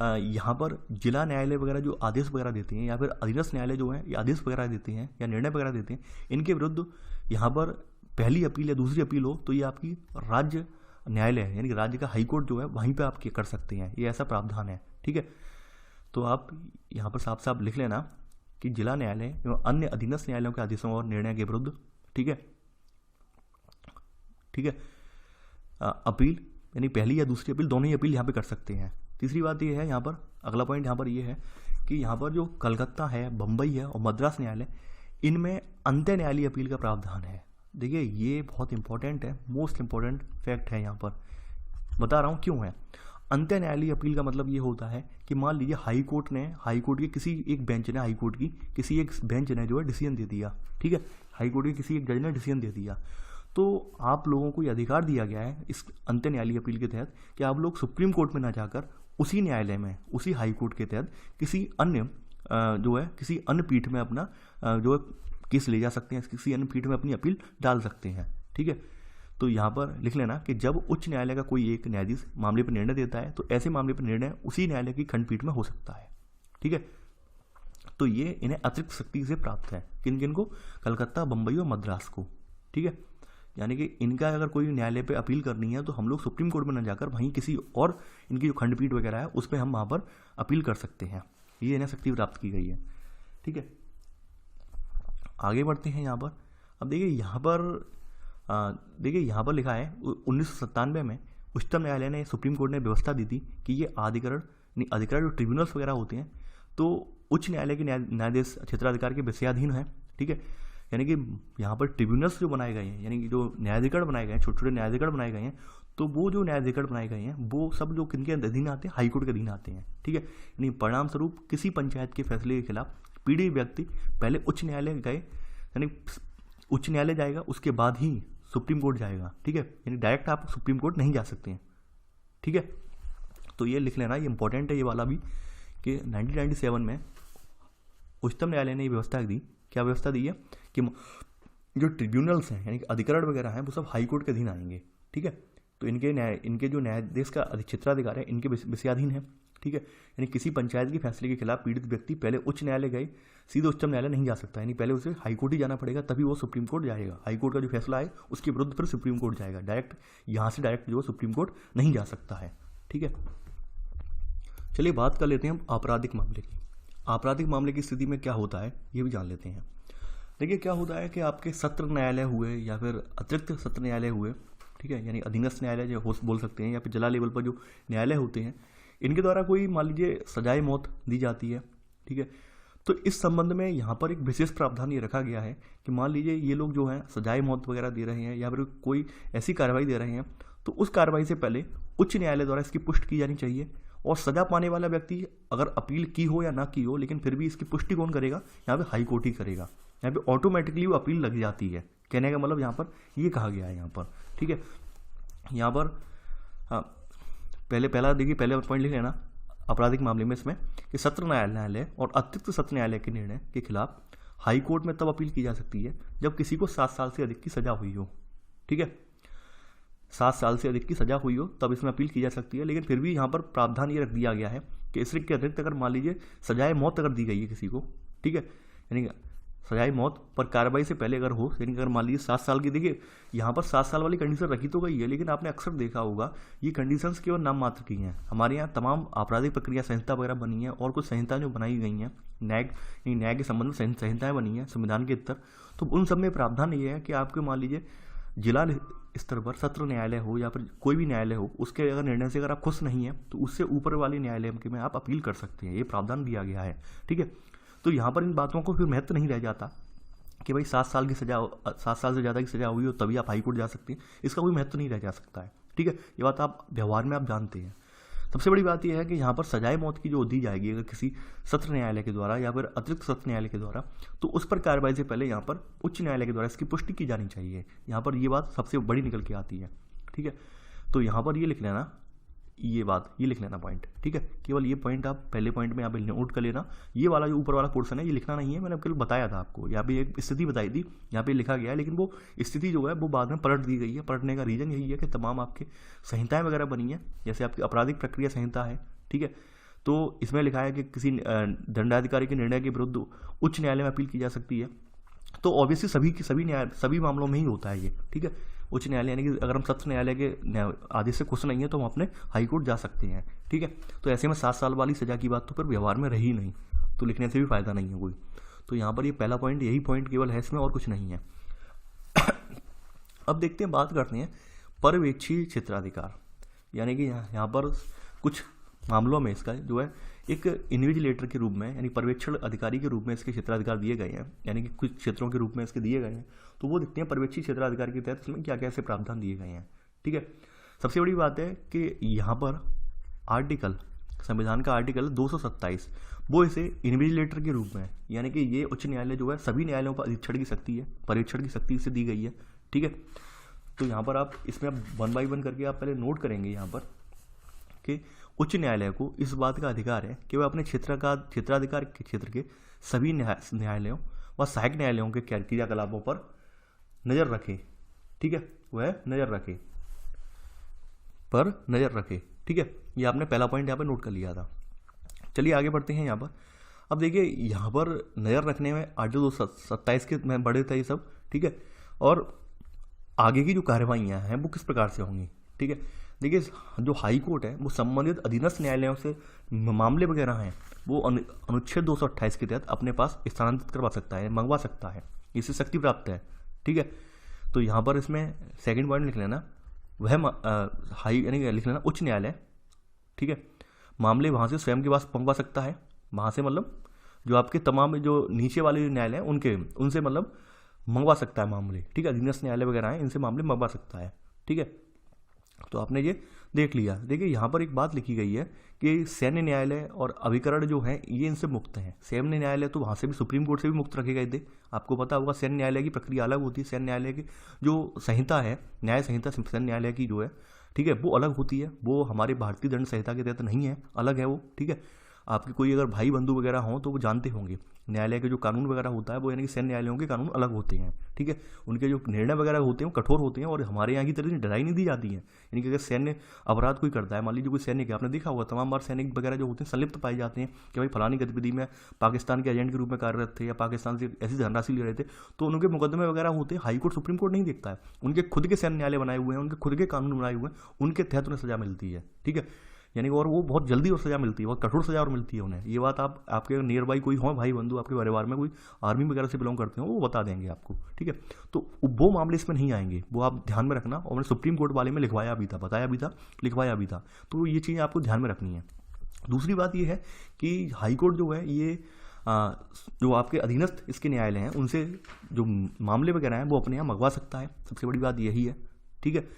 यहाँ पर जिला न्यायालय वगैरह जो आदेश वगैरह देते हैं या फिर अधीनस्थ न्यायालय जो है ये आदेश वगैरह देते हैं या निर्णय वगैरह देते हैं, इनके विरुद्ध यहाँ पर पहली अपील या दूसरी अपील हो तो ये आपकी राज्य न्यायालय है, यानी कि राज्य का हाईकोर्ट जो है वहीं पे आप कर सकते हैं, ये ऐसा प्रावधान है, ठीक है। तो आप यहाँ पर साफ साफ लिख लेना कि जिला न्यायालय एवं अन्य अधीनस्थ न्यायालयों के आदेशों और निर्णय के विरुद्ध, ठीक है, ठीक है, अपील यानी पहली या दूसरी अपील दोनों ही अपील यहाँ पे कर सकते हैं। तीसरी बात ये है यहाँ पर, अगला पॉइंट यहाँ पर ये है कि यहाँ पर जो कलकत्ता है, बम्बई है और मद्रास न्यायालय, इनमें अंत्य न्यायालयी अपील का प्रावधान है। देखिए ये बहुत इंपॉर्टेंट है, मोस्ट इंपॉर्टेंट फैक्ट है, यहाँ पर बता रहा हूँ क्यों है। अंत्य न्यायालयी अपील का मतलब ये होता है कि मान लीजिए हाई कोर्ट के किसी एक बेंच ने, हाई कोर्ट की किसी एक बेंच ने जो है डिसीजन दे दिया, ठीक है, हाई कोर्ट के किसी एक जज ने डिसीजन दे दिया, तो आप लोगों को ये अधिकार दिया गया है इस अंत्य न्यायालयी अपील के तहत कि आप लोग सुप्रीम कोर्ट में ना जाकर उसी न्यायालय में, उसी हाई कोर्ट के तहत किसी अन्य जो है किसी अन्य पीठ में अपना जो है केस ले जा सकते हैं, किसी अन्य पीठ में अपनी अपील डाल सकते हैं, ठीक है। तो यहाँ पर लिख लेना कि जब उच्च न्यायालय का कोई एक न्यायाधीश मामले पर निर्णय देता है तो ऐसे मामले पर निर्णय उसी न्यायालय की खंडपीठ में हो सकता है, ठीक है। तो ये इन्हें अतिरिक्त शक्ति से प्राप्त है, किन किन को, कलकत्ता, बम्बई और मद्रास को, ठीक है। यानी कि इनका अगर कोई न्यायालय पे अपील करनी है तो हम लोग सुप्रीम कोर्ट में न जाकर वहीं किसी और इनकी जो खंडपीठ वगैरह है उस पर हम वहाँ पर अपील कर सकते हैं, ये इन्हें शक्ति प्राप्त की गई है, ठीक है। आगे बढ़ते हैं यहाँ पर। अब देखिए यहाँ पर लिखा है 1997 में उच्चतम न्यायालय ने, सुप्रीम कोर्ट ने व्यवस्था दी थी कि ये अधिकरण जो ट्रिब्यूनल्स वगैरह होते हैं तो उच्च न्यायालय के न्यायाधीश क्षेत्राधिकार के विषयाधीन है, ठीक है। यानी कि यहाँ पर ट्रिब्यूनल्स जो बनाए गए हैं, यानी कि जो न्यायाधिकरण बनाए गए हैं, छोटे छोटे न्यायाधिकरण बनाए गए हैं, तो वो जो न्यायाधिकरण बनाए गए हैं वो सब जो किनके अधीन आते हैं, हाईकोर्ट के अधीन आते हैं, ठीक है। यानी परिणाम स्वरूप किसी पंचायत के फैसले के खिलाफ पीड़ित व्यक्ति पहले उच्च न्यायालय गए, यानी उच्च न्यायालय जाएगा उसके बाद ही सुप्रीम कोर्ट जाएगा, ठीक है। यानी डायरेक्ट आप सुप्रीम कोर्ट नहीं जा सकते हैं, ठीक है। तो ये लिख लेना, ये इंपॉर्टेंट है ये वाला भी कि 1997 में उच्चतम न्यायालय ने ये व्यवस्था दी, क्या व्यवस्था दी है कि जो ट्रिब्यूनल्स हैं यानी कि अधिकरण वगैरह हैं वो सब हाई कोर्ट के अधीन आएंगे, ठीक है। तो इनके जो न्यायाधीश का क्षेत्राधिकार है इनके विषयाधीन है, ठीक है। यानी किसी पंचायत के फैसले के खिलाफ पीड़ित व्यक्ति पहले उच्च न्यायालय गए सीधे उच्चतम न्यायालय नहीं जा सकता, यानी पहले उसे हाई कोर्ट ही जाना पड़ेगा, तभी वो सुप्रीम कोर्ट जाएगा। हाई कोर्ट का जो फैसला है उसके विरुद्ध फिर सुप्रीम कोर्ट जाएगा, डायरेक्ट यहाँ से डायरेक्ट जो है सुप्रीम कोर्ट नहीं जा सकता है, ठीक है। चलिए बात कर लेते हैं हम आपराधिक मामले की। आपराधिक मामले की स्थिति में क्या होता है ये भी जान लेते हैं। देखिए क्या होता है कि आपके सत्र न्यायालय हुए या फिर अतिरिक्त सत्र न्यायालय हुए, ठीक है, यानी अधीनस्थ न्यायालय जो होस्ट बोल सकते हैं, या फिर जिला लेवल पर जो न्यायालय होते हैं, इनके द्वारा कोई मान लीजिए सजाए मौत दी जाती है, ठीक है। तो इस संबंध में यहाँ पर एक विशेष प्रावधान ये रखा गया है कि मान लीजिए ये लोग जो हैं सजाए मौत वगैरह दे रहे हैं या फिर कोई ऐसी कार्रवाई दे रहे हैं, तो उस कार्रवाई से पहले उच्च न्यायालय द्वारा इसकी पुष्टि की जानी चाहिए। और सजा पाने वाला व्यक्ति अगर अपील की हो या ना की हो, लेकिन फिर भी इसकी पुष्टि कौन करेगा, यहाँ पे हाई कोर्ट ही करेगा। यहाँ पे ऑटोमेटिकली वो अपील लग जाती है, कहने का मतलब यहाँ पर ये कहा गया है यहाँ पर, ठीक है। यहाँ पर हाँ, पहला देखिए, पहले पॉइंट लिख लेना आपराधिक मामले में इसमें कि सत्र न्यायालय और अतिरिक्त सत्र न्यायालय के निर्णय के खिलाफ हाई कोर्ट में तब अपील की जा सकती है जब किसी को 7 साल से अधिक की सजा हुई हो, ठीक है। 7 साल से अधिक की सजा हुई हो तब इसमें अपील की जा सकती है, लेकिन फिर भी यहाँ पर प्रावधान ये रख दिया गया है कि इसके अतिरिक्त अगर मान लीजिए सजाए मौत अगर दी गई है किसी को, ठीक है, यानी सजाए मौत पर कार्रवाई से पहले अगर हो, यानी अगर मान लीजिए 7 साल की, देखिए यहाँ पर 7 साल वाली कंडीशन रखी तो गई है, लेकिन आपने अक्सर देखा होगा ये कंडीशंस केवल नाम मात्र की हैं। हमारे यहाँ तमाम आपराधिक प्रक्रिया संहिता वगैरह बनी है और कुछ संहिताएं जो बनाई गई हैं न्याय के संबंध में संहिताएं बनी हैं संविधान के इतर, तो उन सब में प्रावधान ये है कि आपके मान लीजिए जिला स्तर पर सत्र न्यायालय हो या फिर कोई भी न्यायालय हो, उसके अगर निर्णय से अगर आप खुश नहीं है तो उससे ऊपर वाले न्यायालय में आप अपील कर सकते हैं, ये प्रावधान दिया गया है, ठीक है। तो यहाँ पर इन बातों को फिर महत्व नहीं रह जाता कि भाई 7 साल की सजा, 7 साल से ज़्यादा की सजा हुई हो तभी आप हाई कोर्ट जा सकते हैं, इसका कोई महत्व नहीं रह जा सकता है, ठीक है। ये बात आप व्यवहार में आप जानते हैं। सबसे बड़ी बात यह है कि यहाँ पर सजाए मौत की जो दी जाएगी अगर किसी सत्र न्यायालय के द्वारा या फिर अतिरिक्त सत्र न्यायालय के द्वारा, तो उस पर कार्रवाई से पहले यहाँ पर उच्च न्यायालय के द्वारा इसकी पुष्टि की जानी चाहिए। यहाँ पर ये बात सबसे बड़ी निकल के आती है, ठीक है। तो यहाँ पर ये लिख लेना, ये लिख लेना पॉइंट, ठीक है। केवल ये पॉइंट आप पहले पॉइंट में यहाँ पे नोट कर लेना। ये वाला जो ऊपर वाला पोर्शन है ये लिखना नहीं है, मैंने केवल बताया था आपको, यहाँ पे एक स्थिति बताई थी, यहाँ पे लिखा गया है, लेकिन वो स्थिति जो है वो बाद में पलट दी गई है। पलटने का रीज़न यही है कि तमाम आपके संहिताएं वगैरह बनी है, जैसे आपकी आपराधिक प्रक्रिया संहिता है, ठीक है। तो इसमें लिखा है कि किसी दंडाधिकारी के निर्णय के विरुद्ध उच्च न्यायालय में अपील की जा सकती है। तो ऑब्वियसली सभी मामलों में ही होता है ये, ठीक है। उच्च न्यायालय यानी कि अगर हम सत्र न्यायालय के आदेश से खुश नहीं है तो हम अपने हाई कोर्ट जा सकते हैं, ठीक है। तो ऐसे में 7 साल वाली सजा की बात तो फिर व्यवहार में रही नहीं, तो लिखने से भी फायदा नहीं है कोई। तो यहाँ पर ये पहला पॉइंट, यही पॉइंट केवल है इसमें और कुछ नहीं है। अब देखते हैं, बात करते हैं पर्यवेक्षी क्षेत्राधिकार, यानी कि यहाँ पर कुछ मामलों में इसका जो है एक इन्विजिलेटर के रूप में यानी पर्यवेक्षण अधिकारी के रूप में इसके क्षेत्राधिकार दिए गए हैं, यानी कि कुछ क्षेत्रों के रूप में इसके दिए गए हैं। तो वो देखते हैं पर्यवेक्षी क्षेत्राधिकार के तहत इसमें क्या क्या ऐसे प्रावधान दिए गए हैं, ठीक है। सबसे बड़ी बात है कि यहाँ पर संविधान का आर्टिकल 227 वो इसे इन्विजिलेटर के रूप में, यानी कि ये उच्च न्यायालय जो है सभी न्यायालयों पर अधीक्षण की शक्ति है, पर्यवेक्षण की शक्ति से दी गई है, ठीक है। तो यहाँ पर आप इसमें आप 1 बाय 1 करके आप पहले नोट करेंगे यहाँ पर कि उच्च न्यायालय को इस बात का अधिकार है कि वह अपने क्षेत्राधिकार के क्षेत्र के सभी न्यायालयों व सहायक न्यायालयों के क्रियाकलापों पर नज़र रखे, ठीक है, वह नज़र रखे, ठीक है। ये आपने पहला पॉइंट यहाँ पर नोट कर लिया था। चलिए आगे बढ़ते हैं यहाँ पर। अब देखिए यहाँ पर नज़र रखने में आर्टिकल 227 के में बड़े थे ये सब, ठीक है। और आगे की जो कार्यवाहियाँ हैं वो किस प्रकार से होंगी, ठीक है। देखिए जो हाई कोर्ट है वो संबंधित अधीनस्थ न्यायालयों से मामले वगैरह हैं वो अनुच्छेद 228 के तहत अपने पास स्थानांतरित करवा सकता है, मंगवा सकता है, इससे शक्ति प्राप्त है, ठीक है। तो यहाँ पर इसमें सेकंड पॉइंट लिख लेना, वह हाई यानी लिख लेना उच्च न्यायालय, ठीक है, मामले वहाँ से स्वयं के पास मंगवा सकता है। वहाँ से मतलब जो आपके तमाम जो नीचे वाले न्यायालय हैं उनसे मतलब मंगवा सकता है मामले, ठीक है। अधीनस्थ न्यायालय वगैरह हैं इनसे मामले मंगवा सकता है, ठीक है। तो आपने ये देख लिया। देखिए यहाँ पर एक बात लिखी गई है कि सैन्य न्यायालय और अभिकरण जो हैं ये इनसे मुक्त हैं। सैन्य न्यायालय तो वहाँ से भी सुप्रीम कोर्ट से भी मुक्त रखे गए थे, आपको पता होगा। सैन्य न्यायालय की प्रक्रिया अलग होती है, सैन्य न्यायालय की जो संहिता है, न्याय संहिता सैन्य न्यायालय की जो है, ठीक है, वो अलग होती है, वो हमारे भारतीय दंड संहिता के तहत नहीं है, अलग है वो, ठीक है। आपके कोई अगर भाई बंधु वगैरह हों तो वो जानते होंगे न्यायालय के जो कानून वगैरह होता है वो यानी कि सैन्य न्यायालयों के कानून अलग होते हैं, ठीक है। उनके जो निर्णय वगैरह होते हैं वो कठोर होते हैं और हमारे यहाँ की तरह डराई नहीं दी जाती है। यानी कि अगर सैन्य अपराध कोई करता है, मान लीजिए कोई सैनिक है, आपने देखा होगा तमाम बार सैनिक वगैरह जो होते हैं संलिप्त पाए जाते हैं कि भाई फलानी गतिविधि में पाकिस्तान के एजेंट के रूप में कार्यरत थे या पाकिस्तान से ऐसी धनराशि ले रहे थे, तो उनके मुकदमे वगैरह होते हैं, हाईकोर्ट सुप्रीम कोर्ट नहीं देखता है। उनके खुद के सैन्य न्यायालय बनाए हुए हैं, उनके खुद के कानून बनाए हुए हैं, उनके तहत उन्हें सजा मिलती है, ठीक है। यानी और वो बहुत जल्दी और सजा मिलती है, बहुत कठोर सजा और मिलती है उन्हें। ये बात आप आपके नियर बाई कोई हो भाई बंधु आपके परिवार में कोई आर्मी वगैरह से बिलोंग करते हो वो बता देंगे आपको, ठीक है। तो वो मामले इसमें नहीं आएंगे, वो आप ध्यान में रखना। और मैंने सुप्रीम कोर्ट वाले में लिखवाया भी था, बताया भी था, लिखवाया भी था, तो ये चीज़ें आपको ध्यान में रखनी है। दूसरी बात ये है कि हाईकोर्ट जो है ये जो आपके अधीनस्थ इसके न्यायालय हैं उनसे जो मामले वगैरह हैं वो अपने यहाँ मंगवा सकता है, सबसे बड़ी बात यही है, ठीक है।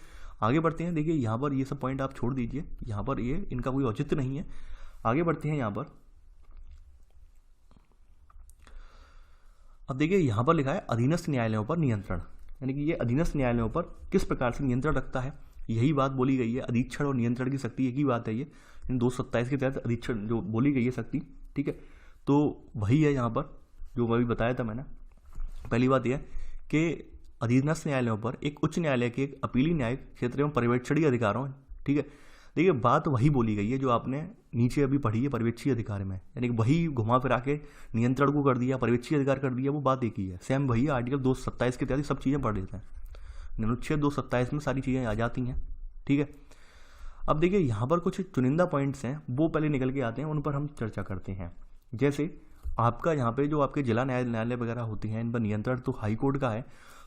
आगे बढ़ते हैं। देखिए यहाँ पर ये सब पॉइंट आप छोड़ दीजिए, यहाँ पर ये इनका कोई औचित्य नहीं है। आगे बढ़ते हैं यहाँ पर। अब देखिए यहाँ पर लिखा है अधीनस्थ न्यायालयों पर नियंत्रण, यानी कि ये अधीनस्थ न्यायालयों पर किस प्रकार से नियंत्रण रखता है, यही बात बोली गई है। अधीक्षण और नियंत्रण की शक्ति एक ही बात है, ये 227 के तहत अधीक्षण जो बोली गई है शक्ति, ठीक है। तो वही है यहाँ पर जो अभी बताया था मैंने। पहली बात यह कि अधीनस्थ न्यायालयों पर एक उच्च न्यायालय के एक अपीली न्यायिक क्षेत्र एवं पर्यवेक्षणीय अधिकारों, ठीक है। देखिए बात वही बोली गई है जो आपने नीचे अभी पढ़ी है पर्यवेक्षीय अधिकार में, यानी कि वही घुमा फिरा के नियंत्रण को कर दिया, पर्यवेक्षीय अधिकार कर दिया, वो बात एक ही है। सेम वही आर्टिकल 227 के तहत सब चीज़ें पढ़ लेते हैं, अनुच्छेद 227 में सारी चीज़ें आ जाती हैं, ठीक है। अब देखिए यहाँ पर कुछ चुनिंदा पॉइंट्स हैं वो पहले निकल के आते हैं, उन पर हम चर्चा करते हैं। जैसे आपका यहाँ पे जो आपके जिला न्यायालय वगैरह होती हैं इन पर नियंत्रण तो हाई कोर्ट का है,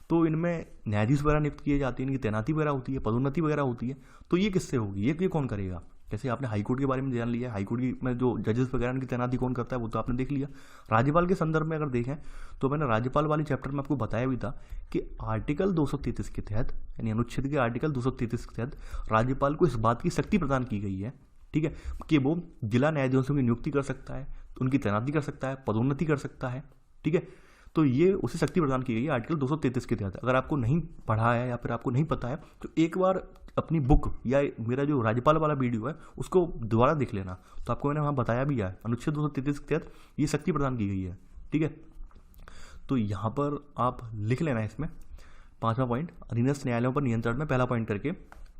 तो इनमें न्यायाधीश वगैरह नियुक्त किए जाते हैं, इनकी तैनाती वगैरह होती है, पदोन्नति वगैरह होती है। तो ये किससे होगी, ये कौन करेगा। जैसे आपने हाईकोर्ट के बारे में जान लिया, हाईकोर्ट की में जो जजेस वगैरह उनकी तैनाती कौन करता है वो तो आपने देख लिया। राज्यपाल के संदर्भ में अगर देखें तो मैंने राज्यपाल वाले चैप्टर में आपको बताया भी था कि आर्टिकल 233 के तहत, यानी अनुच्छेद के आर्टिकल 233 के तहत राज्यपाल को इस बात की शक्ति प्रदान की गई है, ठीक है, कि वो जिला न्यायाधीशों की नियुक्ति कर सकता है, उनकी तैनाती कर सकता है, पदोन्नति कर सकता है, ठीक है। तो ये उसे शक्ति प्रदान की गई है आर्टिकल 233 के तहत। अगर आपको नहीं पढ़ा है या फिर आपको नहीं पता है तो एक बार अपनी बुक या मेरा जो राज्यपाल वाला वीडियो है उसको दोबारा देख लेना, तो आपको मैंने वहाँ बताया भी है अनुच्छेद 233 के तहत ये शक्ति प्रदान की गई है, ठीक है। तो यहाँ पर आप लिख लेना है इसमें 5वां पॉइंट अधीनस्थ न्यायालयों पर नियंत्रण में पहला पॉइंट करके,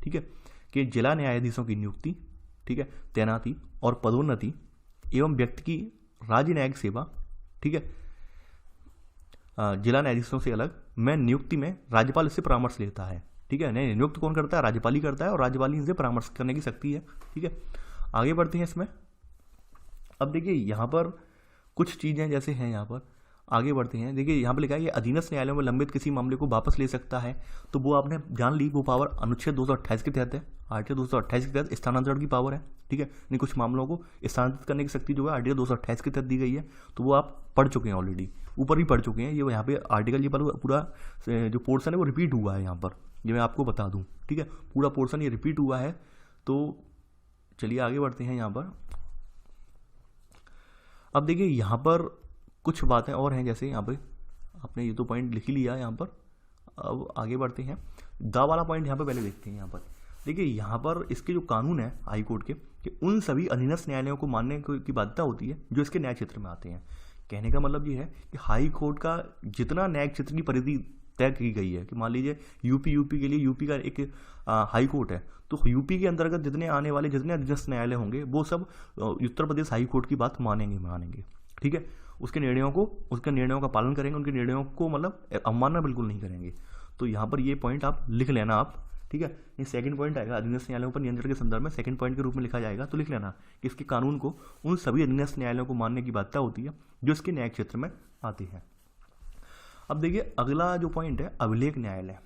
ठीक है, कि जिला न्यायाधीशों की नियुक्ति, ठीक है, तैनाती और पदोन्नति एवं व्यक्ति की राज्य न्यायिक सेवा, ठीक है, जिला न्यायाधीशों से अलग मैं नियुक्ति में राज्यपाल इससे परामर्श लेता है, ठीक है। नहीं, नियुक्त कौन करता है, राज्यपाल ही करता है और राज्यपाल ही इनसे परामर्श करने की शक्ति है, ठीक है। आगे बढ़ते हैं इसमें। अब देखिए यहाँ पर कुछ चीज़ें जैसे हैं, यहाँ पर आगे बढ़ते हैं। देखिए यहाँ पर लिखा है कि अधीनस्थ न्यायालयों में लंबित किसी मामले को वापस ले सकता है, तो वो आपने जान ली, वो पावर अनुच्छेद 228 के तहत है, आर्टिकल 228 के तहत स्थानांतरण की पावर है, ठीक है। नहीं, कुछ मामलों को स्थानांतरित करने की शक्ति जो है आर्टिकल 228 के तहत दी गई है, तो वो आप पढ़ चुके हैं ऑलरेडी, ऊपर भी पढ़ चुके हैं। ये यहाँ पे आर्टिकल ये पूरा जो पोर्शन है वो रिपीट हुआ है यहाँ पर, ये मैं आपको बता दूँ, ठीक है, पूरा पोर्शन ये रिपीट हुआ है। तो चलिए आगे बढ़ते हैं यहाँ पर। अब देखिए यहाँ पर कुछ बातें और हैं, जैसे यहाँ पे आपने ये तो पॉइंट लिख ही लिया यहाँ पर। अब आगे बढ़ते हैं, दा वाला पॉइंट यहाँ पे पहले देखते हैं। यहाँ पर देखिए यहाँ पर इसके जो कानून है हाई कोर्ट के कि उन सभी अधीनस्थ न्यायालयों को मानने की बाध्यता होती है जो इसके न्याय क्षेत्र में आते हैं। कहने का मतलब ये है कि हाई कोर्ट का जितना न्यायिक क्षेत्र की परिधि तय की गई है, कि मान लीजिए यूपी के लिए यूपी का एक हाई कोर्ट है, तो यूपी के अंतर्गत जितने आने वाले जितने अधीनस्थ न्यायालय होंगे वो सब उत्तर प्रदेश हाई कोर्ट की बात मानेंगे, ठीक है। उसके निर्णयों का पालन करेंगे, उनके निर्णयों को मतलब अवमानना बिल्कुल नहीं करेंगे। तो यहाँ पर ये पॉइंट आप लिख लेना आप, ठीक है। ये सेकंड पॉइंट आएगा अधीनस्थ न्यायालयों पर नियंत्रण के संदर्भ में, सेकंड पॉइंट के रूप में लिखा जाएगा, तो लिख लेना कि इसके कानून को उन सभी अधीनस्थ न्यायालयों को मानने की बाध्यता होती है जो इसके न्यायिक क्षेत्र में आते हैं। अब देखिए अगला जो पॉइंट है अभिलेख न्यायालय,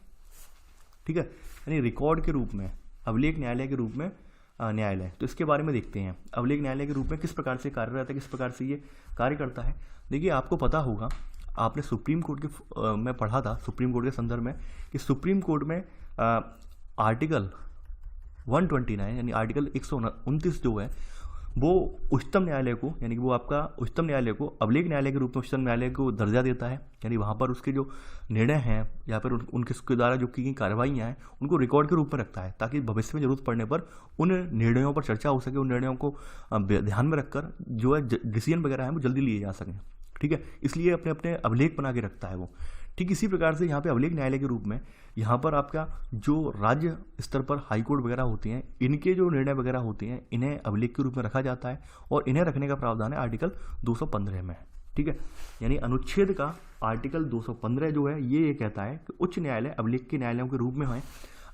ठीक है, यानी रिकॉर्ड के रूप में अभिलेख न्यायालय के रूप में न्यायालय। तो इसके बारे में देखते हैं अभिलेख न्यायालय के रूप में किस प्रकार से कार्यरत है, किस प्रकार से ये कार्य करता है। देखिए आपको पता होगा, आपने सुप्रीम कोर्ट के में पढ़ा था सुप्रीम कोर्ट के संदर्भ में कि सुप्रीम कोर्ट में आर्टिकल 129 यानी आर्टिकल 129 जो है वो उच्चतम न्यायालय को, यानी कि वो आपका उच्चतम न्यायालय को अभिलेख न्यायालय के रूप में उच्चतम न्यायालय को दर्जा देता है। यानी वहाँ पर उसके जो निर्णय हैं या फिर उनके द्वारा जो की गई कार्रवाइयाँ हैं उनको रिकॉर्ड के रूप में रखता है, ताकि भविष्य में जरूरत पड़ने पर उन निर्णयों पर चर्चा हो सके, उन निर्णयों को ध्यान में रखकर जो है डिसीजन वगैरह है वो जल्दी लिए जा सकें। ठीक है, इसलिए अपने अपने अभिलेख बना के रखता है वो। ठीक इसी प्रकार से यहाँ पे अभिलेख न्यायालय के रूप में यहाँ पर आपका जो राज्य स्तर पर हाई कोर्ट वगैरह होती हैं, इनके जो निर्णय वगैरह होते हैं इन्हें अभिलेख के रूप में रखा जाता है, और इन्हें रखने का प्रावधान है आर्टिकल 215 में। ठीक है, यानी अनुच्छेद का आर्टिकल 215 जो है ये कहता है कि उच्च न्यायालय अभिलेख के न्यायालयों के रूप में है।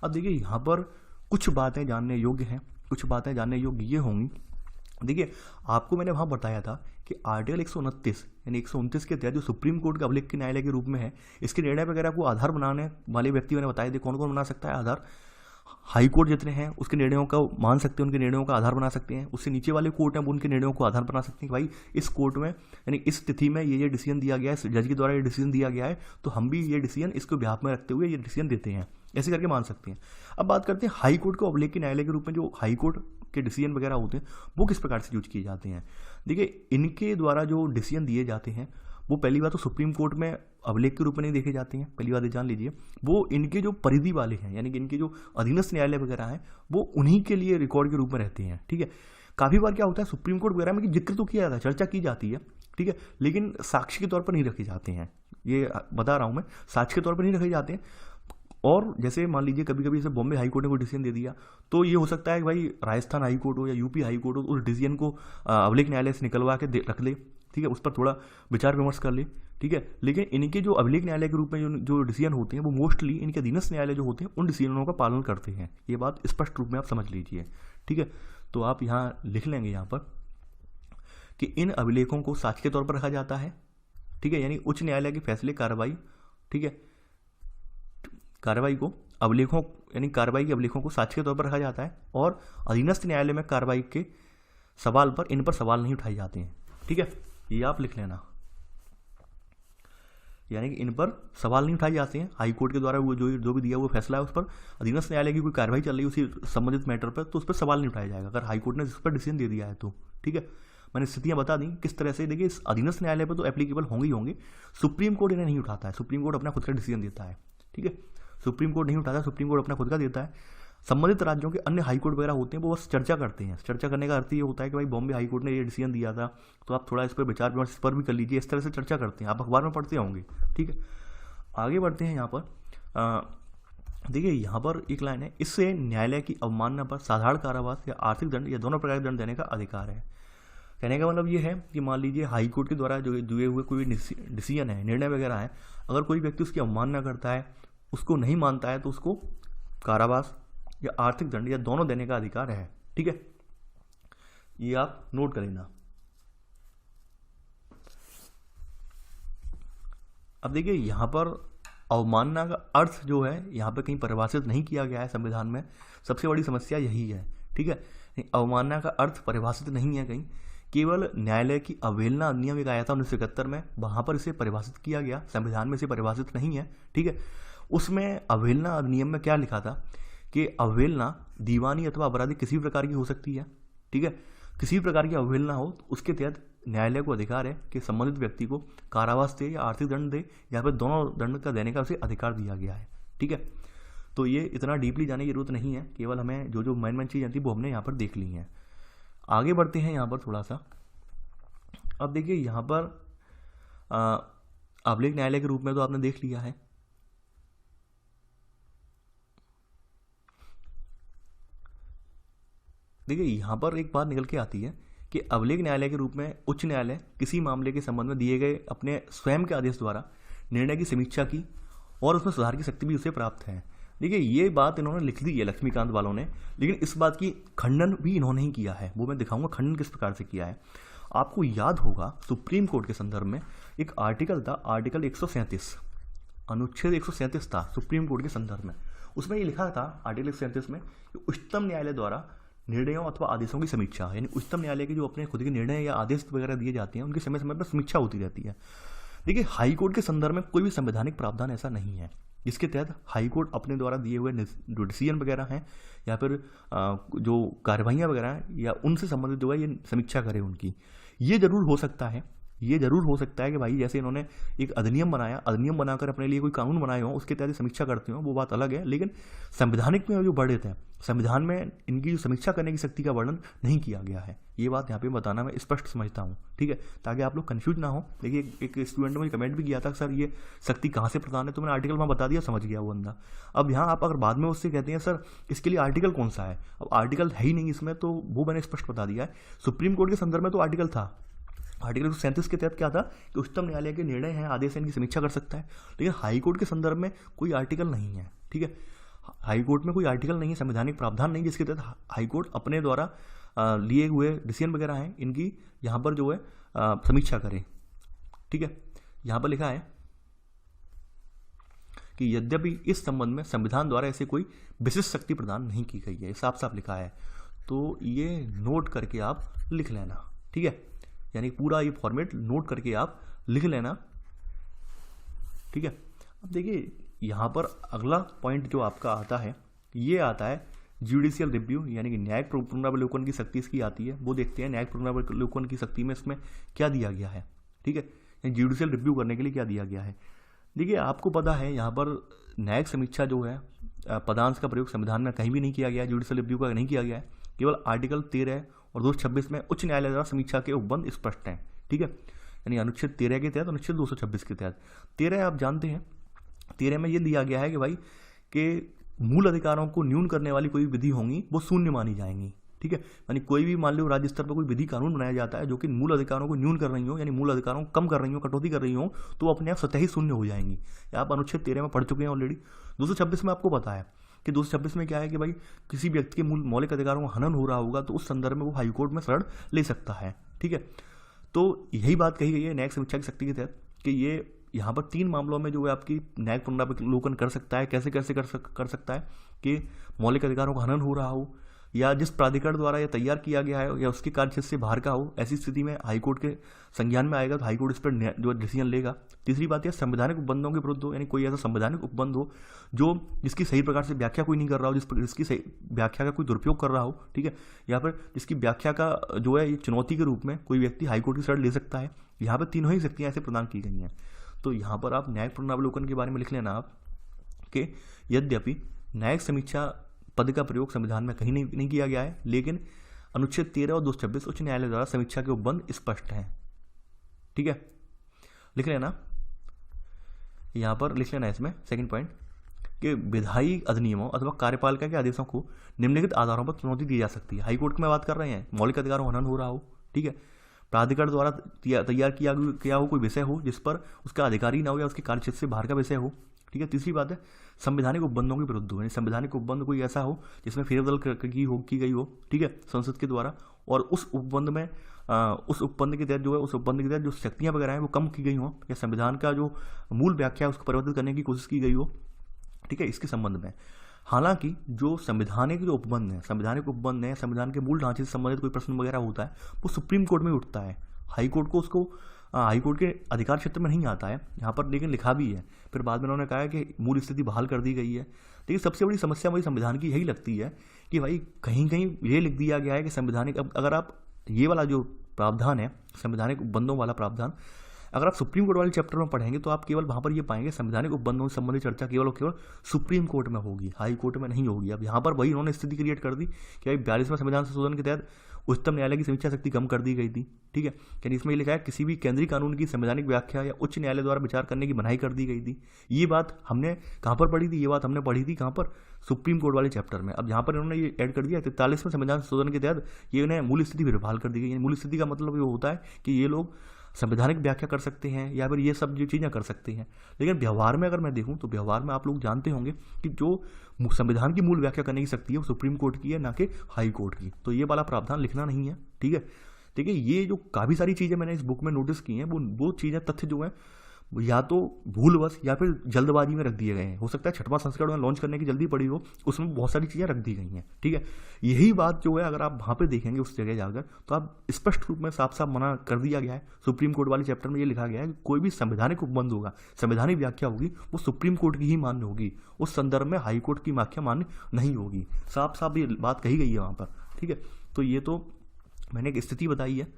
अब देखिए यहाँ पर कुछ बातें जानने योग्य हैं, कुछ बातें जानने योग्य ये होंगी। देखिए आपको मैंने वहाँ बताया था कि आर्टिकल 129 यानी 129 के तहत जो सुप्रीम कोर्ट का अभिलेख के न्यायालय के रूप में है, इसके निर्णय वगैरह को आधार बनाने वाले व्यक्ति मैंने बताया थे कौन कौन बना सकता है आधार। हाई कोर्ट जितने हैं उसके निर्णयों का मान सकते हैं, उनके निर्णयों का आधार बना सकते हैं। उससे नीचे वाले कोर्ट हैं वो उनके निर्णयों को आधार बना सकते हैं कि भाई इस कोर्ट में यानी इस तिथि में ये डिसीजन दिया गया है, जज के द्वारा ये डिसीजन दिया गया है, तो हम भी ये डिसीजन इसको ब्याह में रखते हुए ये डिसीजन देते हैं, ऐसे करके मान सकते हैं। अब बात करते हैं हाई कोर्ट को अभिलेख के न्यायालय के रूप में। जो हाई कोर्ट के डिसीजन वगैरह होते हैं वो किस प्रकार से यूज किए जाते हैं। देखिए इनके द्वारा जो डिसीजन दिए जाते हैं वो पहली बात तो सुप्रीम कोर्ट में अभिलेख के रूप में नहीं देखे जाते हैं, पहली बात ये जान लीजिए। वो इनके जो परिधि वाले हैं यानी कि इनके जो अधीनस्थ न्यायालय वगैरह हैं वो उन्हीं के लिए रिकॉर्ड के रूप में रहते हैं। ठीक है, काफ़ी बार क्या होता है सुप्रीम कोर्ट वगैरह में जिक्र तो किया जाता है, चर्चा की जाती है, ठीक है, लेकिन साक्ष्य के तौर पर नहीं रखे जाते हैं। ये बता रहा हूँ मैं, साक्ष्य के तौर पर नहीं रखे जाते हैं। और जैसे मान लीजिए कभी कभी जैसे बॉम्बे हाई कोर्ट ने कोई डिसीजन दे दिया, तो ये हो सकता है कि भाई राजस्थान हाई कोर्ट हो या यूपी हाई कोर्ट हो उस डिसीजन को अभिलेख न्यायालय से निकलवा के रख ले, ठीक है, उस पर थोड़ा विचार विमर्श कर ले, ठीक है। लेकिन इनके जो अभिलेख न्यायालय के रूप में जो डिसीजन होते हैं वो मोस्टली इनके अधीनस्थ न्यायालय जो होते हैं उन डिसीजनों का पालन करते हैं। ये बात स्पष्ट रूप में आप समझ लीजिए, ठीक है। तो आप यहाँ लिख लेंगे यहाँ पर कि इन अभिलेखों को साक्ष्य के तौर पर रखा जाता है, ठीक है, यानी उच्च न्यायालय के फैसले कार्रवाई, ठीक है, कार्रवाई को अभिलेखों यानी कार्रवाई के अभिलेखों को साक्ष्य के तौर पर रखा जाता है, और अधीनस्थ न्यायालय में कार्रवाई के सवाल पर इन पर सवाल नहीं उठाए जाते हैं, ठीक है, ये आप लिख लेना। यानी कि इन पर सवाल नहीं उठाए जाते हैं, हाई कोर्ट के द्वारा वो जो भी दिया हुआ फैसला है उस पर अधीनस्थ न्यायालय की कोई कार्रवाई चल रही है उसी संबंधित मैटर पर, तो उस पर सवाल नहीं उठाया जाएगा अगर हाई कोर्ट ने जिस पर डिसीजन दे दिया है तो, ठीक है। मैंने स्थितियां बता दी किस तरह से। देखिए इस अधीनस्थ न्यायालय पर तो एप्लीकेबल होंगे ही होंगे, सुप्रीम कोर्ट इन्हें नहीं उठाता है, सुप्रीम कोर्ट अपना खुद का डिसीजन देता है, ठीक है, सुप्रीम कोर्ट नहीं उठाता, सुप्रीम कोर्ट अपना खुद का देता है। संबंधित राज्यों के अन्य हाई कोर्ट वगैरह होते हैं वो बस चर्चा करते हैं। चर्चा करने का अर्थ ये होता है कि भाई बॉम्बे हाई कोर्ट ने ये डिसीजन दिया था तो आप थोड़ा इस पर विचार विमर्श इस पर भी कर लीजिए, इस तरह से चर्चा करते हैं, आप अखबार में पढ़ते होंगे, ठीक है। आगे बढ़ते हैं यहाँ पर। देखिए यहाँ पर एक लाइन है, इससे न्यायालय की अवमानना पर साधारण कारावास या आर्थिक दंड या दोनों प्रकार के दंड देने का अधिकार है। कहने का मतलब ये है कि मान लीजिए हाई कोर्ट के द्वारा जो दिए हुए कोई डिसीजन है, निर्णय वगैरह है, अगर कोई व्यक्ति उसकी अवमानना करता है, उसको नहीं मानता है, तो उसको कारावास या आर्थिक दंड या दोनों देने का अधिकार है, ठीक है, ये आप नोट कर लेना। अब देखिए यहाँ पर अवमानना का अर्थ जो है यहाँ पर कहीं परिभाषित नहीं किया गया है संविधान में, सबसे बड़ी समस्या यही है, ठीक है। अवमानना का अर्थ परिभाषित नहीं है कहीं, केवल न्यायालय की अवहेलना अधिनियम एक आया था 1971 में, वहाँ पर इसे परिभाषित किया गया, संविधान में इसे परिभाषित नहीं है, ठीक है। उसमें अवहेलना अधिनियम में क्या लिखा था कि अवहेलना दीवानी अथवा आपराधिक किसी भी प्रकार की हो सकती है, ठीक है, किसी भी प्रकार की अवहेलना हो तो उसके तहत न्यायालय को अधिकार है कि संबंधित व्यक्ति को कारावास दे या आर्थिक दंड दे, या फिर दोनों दंड का देने का उसे अधिकार दिया गया है, ठीक है। तो ये इतना डीपली जाने की जरूरत नहीं है, केवल हमें जो जो मेन चीज़ थी वो हमने यहाँ पर देख ली हैं। आगे बढ़ते हैं यहाँ पर थोड़ा सा। अब देखिए यहाँ पर अभिलेख न्यायालय के रूप में तो आपने देख लिया है। देखिए यहाँ पर एक बात निकल के आती है कि अभिलेख न्यायालय के रूप में उच्च न्यायालय किसी मामले के संबंध में दिए गए अपने स्वयं के आदेश द्वारा निर्णय की समीक्षा की और उसमें सुधार की शक्ति भी उसे प्राप्त है। देखिए ये बात इन्होंने लिख दी है लक्ष्मीकांत वालों ने, लेकिन इस बात की खंडन भी इन्होंने ही किया है, वो मैं दिखाऊंगा खंडन किस प्रकार से किया है। आपको याद होगा सुप्रीम कोर्ट के संदर्भ में एक आर्टिकल था, आर्टिकल 137, अनुच्छेद 137 था सुप्रीम कोर्ट के संदर्भ में। उसमें ये लिखा था आर्टिकल 137 में कि उच्चतम न्यायालय द्वारा निर्णयों अथवा आदेशों की समीक्षा, यानी उच्चतम न्यायालय के जो अपने खुद के निर्णय या आदेश वगैरह दिए जाते हैं उनकी समय समय पर समीक्षा होती रहती है। देखिए हाई कोर्ट के संदर्भ में कोई भी संवैधानिक प्रावधान ऐसा नहीं है, जिसके तहत हाई कोर्ट अपने द्वारा दिए हुए जो डिसीजन वगैरह हैं या फिर जो कार्यवाहियाँ वगैरह हैं या उनसे संबंधित जो है ये समीक्षा करे उनकी। ये जरूर हो सकता है, ये जरूर हो सकता है कि भाई जैसे इन्होंने एक अधिनियम बनाया, अधिनियम बनाकर अपने लिए कोई कानून बनाए हो, उसके तहत समीक्षा करते हो, वो बात अलग है। लेकिन संवैधानिक में जो वर्णित है, संविधान में इनकी जो समीक्षा करने की शक्ति का वर्णन नहीं किया गया है। ये बात यहाँ पे बताना मैं स्पष्ट समझता हूँ, ठीक है, ताकि आप लोग कंफ्यूज ना हो। देखिए एक स्टूडेंट ने मुझे कमेंट भी किया था सर ये शक्ति कहाँ से प्रदान है, तो मैंने आर्टिकल वहाँ बता दिया, समझ गया वो बंदा। अब यहाँ आप अगर बाद में उससे कहते हैं सर इसके लिए आर्टिकल कौन सा है, अब आर्टिकल है ही नहीं इसमें, तो वो मैंने स्पष्ट बता दिया है। सुप्रीम कोर्ट के संदर्भ में तो आर्टिकल था, आर्टिकल 37 के तहत क्या था कि उच्चतम न्यायालय के निर्णय हैं, आदेश है, इनकी समीक्षा कर सकता है। लेकिन हाई कोर्ट के संदर्भ में कोई आर्टिकल नहीं है, ठीक है, हाई कोर्ट में कोई आर्टिकल नहीं है, संवैधानिक प्रावधान नहीं जिसके तहत हाई कोर्ट अपने द्वारा लिए हुए डिसीजन वगैरह हैं इनकी यहाँ पर जो है समीक्षा करे, ठीक है। यहाँ पर लिखा है कि यद्यपि इस संबंध में संविधान द्वारा ऐसे कोई विशिष्ट शक्ति प्रदान नहीं की गई है, साफ साफ लिखा है। तो ये नोट करके आप लिख लेना, ठीक है, यानी पूरा ये फॉर्मेट नोट करके आप लिख लेना, ठीक है। अब देखिए यहाँ पर अगला पॉइंट जो आपका आता है, ये आता है जुडिशियल रिव्यू, यानी कि न्यायिक पुनरावलोकन की शक्ति इसकी आती है। वो देखते हैं न्यायिक पुनरावलोकन की शक्ति में इसमें क्या दिया गया है, ठीक है, जुडिशियल रिव्यू करने के लिए क्या दिया गया है। देखिए आपको पता है यहाँ पर न्यायिक समीक्षा जो है पदांश का प्रयोग संविधान में कहीं भी नहीं किया गया है, जुडिशियल रिव्यू का नहीं किया गया है, केवल आर्टिकल 13 और 226 में उच्च न्यायालय द्वारा समीक्षा के उपबंध स्पष्ट हैं, ठीक है, यानी अनुच्छेद 13 के तहत, अनुच्छेद 226 के तहत। 13 आप जानते हैं, 13 में ये दिया गया है कि भाई कि मूल अधिकारों को न्यून करने वाली कोई विधि होंगी वो शून्य मानी जाएंगी, ठीक है, यानी कोई भी मान लो राज्य स्तर पर कोई विधि कानून बनाया जाता है जो कि मूल अधिकारों को न्यून कर रही हो, यानी मूल अधिकारों को कम कर रही हो, कटौती कर रही हो, तो अपने आप स्वतः ही शून्य हो जाएंगी। आप अनुच्छेद 13 में पढ़ चुके हैं ऑलरेडी। 226 में आपको पता है कि 226 में क्या है कि भाई किसी व्यक्ति के मौलिक अधिकारों का हनन हो रहा होगा तो उस संदर्भ में वो हाईकोर्ट में शरण ले सकता है, ठीक है। तो यही बात कही गई है न्यायिक समीक्षा की शक्ति के तहत कि ये यहाँ पर 3 मामलों में जो है आपकी न्यायिक पुनरावलोकन कर सकता है। कैसे कैसे कर सकता है कि मौलिक अधिकारों का हनन हो रहा हो या जिस प्राधिकरण द्वारा यह तैयार किया गया है या उसके कार्यक्षेत्र से बाहर का हो, ऐसी स्थिति में हाईकोर्ट के संज्ञान में आएगा तो हाईकोर्ट इस पर जो डिसीजन लेगा। तीसरी बात यह संवैधानिक उपबंधों के विरुद्ध हो, यानी कोई ऐसा संवैधानिक उपबंध हो जो जिसकी सही प्रकार से व्याख्या कोई नहीं कर रहा हो, जिसकी सही व्याख्या का कोई दुरुपयोग कर रहा हो, ठीक है, या फिर जिसकी व्याख्या का जो है चुनौती के रूप में कोई व्यक्ति हाईकोर्ट की शरण ले सकता है। यहाँ पर तीनों ही शक्तियाँ ऐसे प्रदान की गई हैं। तो यहाँ पर आप न्यायिक पुनरावलोकन के बारे में लिख लेना आप कि यद्यपि न्यायिक समीक्षा पद का प्रयोग संविधान में कहीं नहीं किया गया है, लेकिन अनुच्छेद 13 और 226 उच्च न्यायालय द्वारा समीक्षा के उपबंध स्पष्ट हैं, ठीक है, लिख लेना। यहाँ पर लिख लेना इसमें सेकंड पॉइंट कि विधायी अधिनियमों अथवा कार्यपालिका के आदेशों को निम्नलिखित आधारों पर चुनौती दी जा सकती है। हाईकोर्ट में बात कर रहे हैं, मौलिक अधिकारों का हनन हो रहा हो, ठीक है, प्राधिकरण द्वारा तैयार किया हो कोई विषय हो जिस पर उसका अधिकारी ना हो या उसके कार्यक्षेत्र से बाहर का विषय हो, ठीक है। तीसरी बात है संवैधानिक उपबंधों के विरुद्ध हो, यानी संवैधानिक उपबंध कोई ऐसा हो जिसमें फेरबदल की गई हो, ठीक है, संसद के द्वारा, और उस उपबंध में उस उपबंध के तहत जो है उस उपबंध के तहत जो शक्तियाँ वगैरह हैं वो कम की गई हो या संविधान का जो मूल व्याख्या है उसको परिवर्तित करने की कोशिश की गई हो, ठीक है, इसके संबंध में। हालांकि जो संवैधानिक जो उपबंध है, संवैधानिक उपबंध है, संविधान के मूल ढांचे से संबंधित कोई प्रश्न वगैरह होता है वो सुप्रीम कोर्ट में उठता है, हाईकोर्ट को उसको हाईकोर्ट के अधिकार क्षेत्र में नहीं आता है यहाँ पर, लेकिन लिखा भी है। फिर बाद में उन्होंने कहा है कि मूल स्थिति बहाल कर दी गई है। लेकिन सबसे बड़ी समस्या मुझे संविधान की यही लगती है कि भाई कहीं कहीं ये लिख दिया गया है कि संवैधानिक, अब अगर आप ये वाला जो प्रावधान है संवैधानिक उपबंधों वाला प्रावधान अगर आप सुप्रीम कोर्ट वाले चैप्टर में पढ़ेंगे तो आप केवल वहाँ पर ये पाएंगे संवैधानिक उपबंधों से संबंधित चर्चा केवल और केवल सुप्रीम कोर्ट में होगी, हाई कोर्ट में नहीं होगी। अब यहाँ पर वही उन्होंने स्थिति क्रिएट कर दी कि भाई 42वें संविधान संशोधन के तहत उच्चतम न्यायालय की समीक्षा शक्ति कम कर दी गई थी, ठीक है, यानी इसमें लिखा है किसी भी केंद्रीय कानून की संवैधानिक व्याख्या या उच्च न्यायालय द्वारा विचार करने की मनाही कर दी गई थी। ये बात हमने कहाँ पर पढ़ी थी, ये बात हमने पढ़ी थी कहाँ पर, सुप्रीम कोर्ट वाले चैप्टर में। अब यहाँ पर इन्होंने ये ऐड कर दिया 43वें संविधान संशोधन के तहत ये उन्हें मूल स्थिति भी बहाल कर दी गई। मूल स्थिति का मतलब ये होता है कि ये लोग संवैधानिक व्याख्या कर सकते हैं या फिर ये सब जो चीज़ें कर सकते हैं। लेकिन व्यवहार में अगर मैं देखूं तो व्यवहार में आप लोग जानते होंगे कि जो संविधान की मूल व्याख्या करने की शक्ति है वो सुप्रीम कोर्ट की है, ना कि हाई कोर्ट की। तो ये वाला प्रावधान लिखना नहीं है, ठीक है। देखिए ये जो काफ़ी सारी चीज़ें मैंने इस बुक में नोटिस की हैं वो चीज़ें तथ्य जो है या तो भूलवश या फिर जल्दबाजी में रख दिए गए हैं। हो सकता है छठवां संस्करण में लॉन्च करने की जल्दी पड़ी हो, उसमें बहुत सारी चीज़ें रख दी गई हैं, ठीक है। यही बात जो है अगर आप वहाँ पे देखेंगे उस जगह जाकर, तो आप स्पष्ट रूप में साफ साफ मना कर दिया गया है। सुप्रीम कोर्ट वाले चैप्टर में ये लिखा गया है कि कोई भी संवैधानिक उपबंध होगा, संवैधानिक व्याख्या होगी, वो सुप्रीम कोर्ट की ही मान्य होगी, उस संदर्भ में हाई कोर्ट की व्याख्या मान्य नहीं होगी। साफ साफ ये बात कही गई है वहाँ पर, ठीक है। तो ये तो मैंने एक स्थिति बताई है,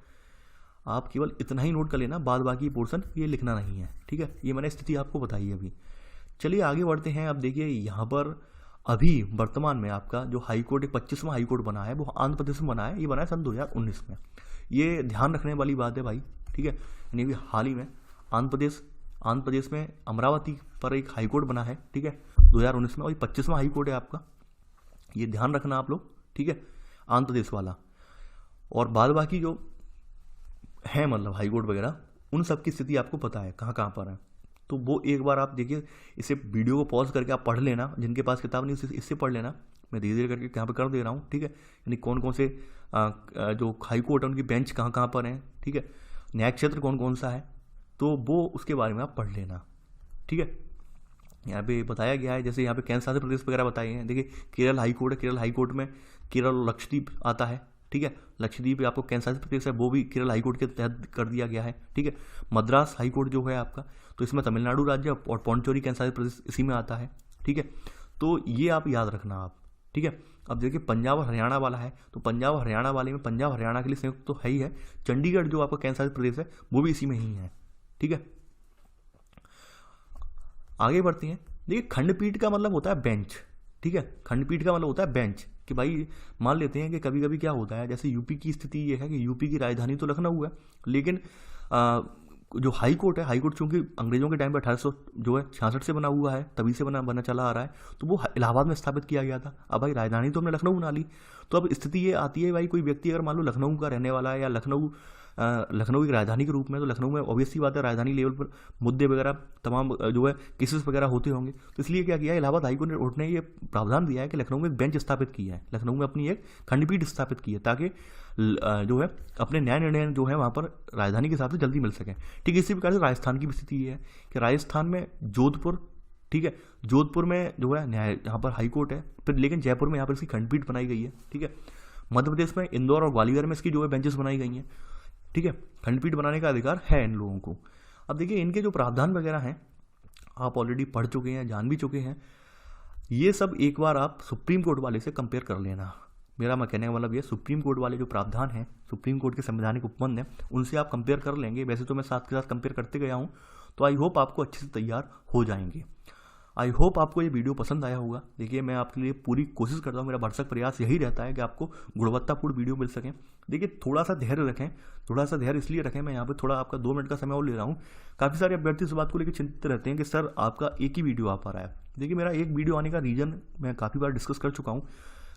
आप केवल इतना ही नोट कर लेना, बाद बाकी पोर्शन ये लिखना नहीं है, ठीक है। ये मैंने स्थिति आपको बताई है अभी। चलिए आगे बढ़ते हैं। अब देखिए यहाँ पर अभी वर्तमान में आपका जो हाई कोर्ट, एक 25वां हाई कोर्ट बना है, वो आंध्र प्रदेश में बना है। ये बना है सन 2019 में। ये ध्यान रखने वाली बात है भाई, ठीक है। यानी कि हाल ही में आंध्र प्रदेश में अमरावती पर एक हाई कोर्ट बना है, ठीक है, 2019 में, और 25वां हाई कोर्ट है आपका। ये ध्यान रखना आप लोग, ठीक है, आंध्र प्रदेश वाला। और बाद बाकी जो है मतलब हाई कोर्ट वगैरह, उन सब की स्थिति आपको पता है कहाँ कहाँ पर है। तो वो एक बार आप देखिए, इसे वीडियो को पॉज करके आप पढ़ लेना, जिनके पास किताब नहीं इससे पढ़ लेना। मैं धीरे धीरे करके यहाँ पर कर दे रहा हूँ, ठीक है। यानी कौन कौन से जो हाई कोर्ट है उनकी बेंच कहाँ कहाँ पर हैं, ठीक है, न्यायिक क्षेत्र कौन कौन सा है, तो वो उसके बारे में आप पढ़ लेना, ठीक है। यहाँ पे बताया गया है, जैसे यहाँ पे केंद्र शासित प्रदेश वगैरह बताए हैं। देखिए केरल हाई कोर्ट है, केरल हाई कोर्ट में केरल और लक्षद्वीप आता है, ठीक है। लक्षद्वीप आपको केंद्र शासित प्रदेश है, वो भी केरल हाई कोर्ट के तहत कर दिया गया है, ठीक है। मद्रास हाई कोर्ट जो है आपका, तो इसमें तमिलनाडु राज्य और पौंडीचेरी केंद्र शासित प्रदेश इसी में आता है, ठीक है। तो ये आप याद रखना आप, ठीक है। अब देखिए पंजाब और हरियाणा वाला है, तो पंजाब और हरियाणा वाले में पंजाब हरियाणा के लिए संयुक्त तो है ही है, चंडीगढ़ जो आपका केंद्र शासित प्रदेश है वो भी इसी में ही है, ठीक है। आगे बढ़ते हैं। देखिए खंडपीठ का मतलब होता है बेंच, ठीक है। खंडपीठ का मतलब होता है बेंच, कि भाई मान लेते हैं कि कभी कभी क्या होता है, जैसे यूपी की स्थिति ये है कि यूपी की राजधानी तो लखनऊ है, लेकिन जो हाई कोर्ट है, हाई कोर्ट चूंकि अंग्रेजों के टाइम पे 1866 से बना हुआ है, तभी से बना चला आ रहा है, तो वो इलाहाबाद में स्थापित किया गया था। अब भाई राजधानी तो हमने लखनऊ बना ली, तो अब स्थिति ये आती है भाई, कोई व्यक्ति अगर मान लो लखनऊ का रहने वाला है, या लखनऊ की राजधानी के रूप में, तो लखनऊ में ऑब्वियस सी बात है राजधानी लेवल पर मुद्दे वगैरह तमाम जो है केसेस वगैरह होते होंगे। तो इसलिए क्या किया, इलाहाबाद हाईकोर्ट ने ये प्रावधान दिया है कि लखनऊ में एक बेंच स्थापित किया है, लखनऊ में अपनी एक खंडपीठ स्थापित की है, ताकि जो है अपने न्याय निर्णय जो है वहाँ पर राजधानी के हिसाब से जल्दी मिल सके। ठीक इसी प्रकार से राजस्थान की स्थिति ये है कि राजस्थान में जोधपुर, ठीक है, जोधपुर में जो है न्याय यहाँ पर हाई कोर्ट है, फिर लेकिन जयपुर में यहाँ पर इसकी खंडपीठ बनाई गई है, ठीक है। मध्य प्रदेश में इंदौर और ग्वालियर में इसकी जो है बेंचेस बनाई गई हैं, ठीक है। खंडपीठ बनाने का अधिकार है इन लोगों को। अब देखिए इनके जो प्रावधान वगैरह हैं आप ऑलरेडी पढ़ चुके हैं, जान भी चुके हैं। ये सब एक बार आप सुप्रीम कोर्ट वाले से कंपेयर कर लेना। मेरा मैं कहने का मतलब ये, सुप्रीम कोर्ट वाले जो प्रावधान हैं, सुप्रीम कोर्ट के संवैधानिक उपबंध हैं, उनसे आप कंपेयर कर लेंगे। वैसे तो मैं साथ के साथ कंपेयर करते गया हूँ, तो आई होप आपको अच्छे से तैयार हो जाएंगे। आई होप आपको ये वीडियो पसंद आया होगा। देखिए मैं आपके लिए पूरी कोशिश करता हूँ, मेरा भरसक प्रयास यही रहता है कि आपको गुणवत्तापूर्ण वीडियो मिल सके। देखिए थोड़ा सा धैर्य रखें, थोड़ा सा धैर्य इसलिए रखें, मैं यहाँ पे थोड़ा आपका 2 मिनट का समय और ले रहा हूँ। काफ़ी सारे अभ्यर्थी इस बात को लेकर चिंतित रहते हैं कि सर आपका एक ही वीडियो आ पा रहा है। देखिए मेरा एक वीडियो आने का रीज़न मैं काफ़ी बार डिस्कस कर चुका हूँ।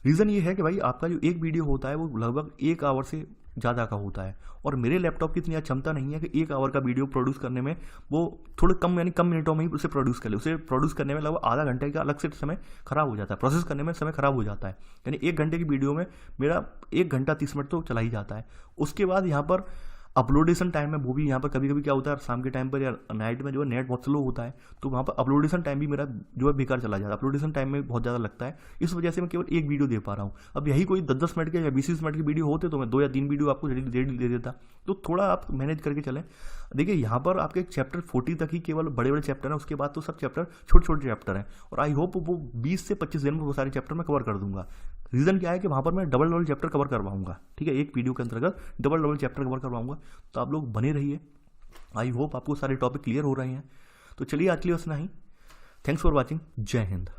रीज़न ये है कि भाई आपका जो एक वीडियो होता है वो लगभग 1 आवर से ज़्यादा का होता है, और मेरे लैपटॉप की इतनी क्षमता नहीं है कि 1 आवर का वीडियो प्रोड्यूस करने में वो थोड़े कम यानी कम मिनटों में ही उसे प्रोड्यूस कर ले। उसे प्रोड्यूस करने में लगभग आधा घंटे का अलग से समय खराब हो जाता है, प्रोसेस करने में समय खराब हो जाता है। यानी 1 घंटे की वीडियो में मेरा 1 घंटा 30 मिनट तो चला ही जाता है। उसके बाद यहाँ पर अपलोडेशन टाइम में, वो भी यहाँ पर कभी कभी क्या होता है शाम के टाइम पर या नाइट में जो है नेट बहुत स्लो होता है, तो वहाँ पर अपलोडेशन टाइम भी मेरा जो है बेकार चला जाता है। अपलोडेशन टाइम में बहुत ज़्यादा लगता है, इस वजह से मैं केवल एक वीडियो दे पा रहा हूँ। अब यही कोई 10-10 मिनट के या 20-20 मिनट की वीडियो होते तो मैं 2 या 3 वीडियो आपको दे देता। तो थोड़ा आप मैनेज करके चलें। देखिए यहाँ पर आपके चैप्टर 40 तक ही केवल बड़े बड़े चैप्टर हैं, उसके बाद तो सब चैप्टर छोटे छोटे चैप्टर हैं, और आई होप वो 20 से 25 दिन में वो सारे चैप्टर मैं कवर कर दूंगा। रीज़न क्या है कि वहाँ पर मैं डबल चैप्टर कवर करवाऊंगा, ठीक है, एक वीडियो के अंतर्गत डबल चैप्टर कवर करवाऊंगा। तो आप लोग बने रहिए, आई होप आपको सारे टॉपिक क्लियर हो रहे हैं। तो चलिए आज के लिए इतना ही। थैंक्स फॉर वॉचिंग, जय हिंद।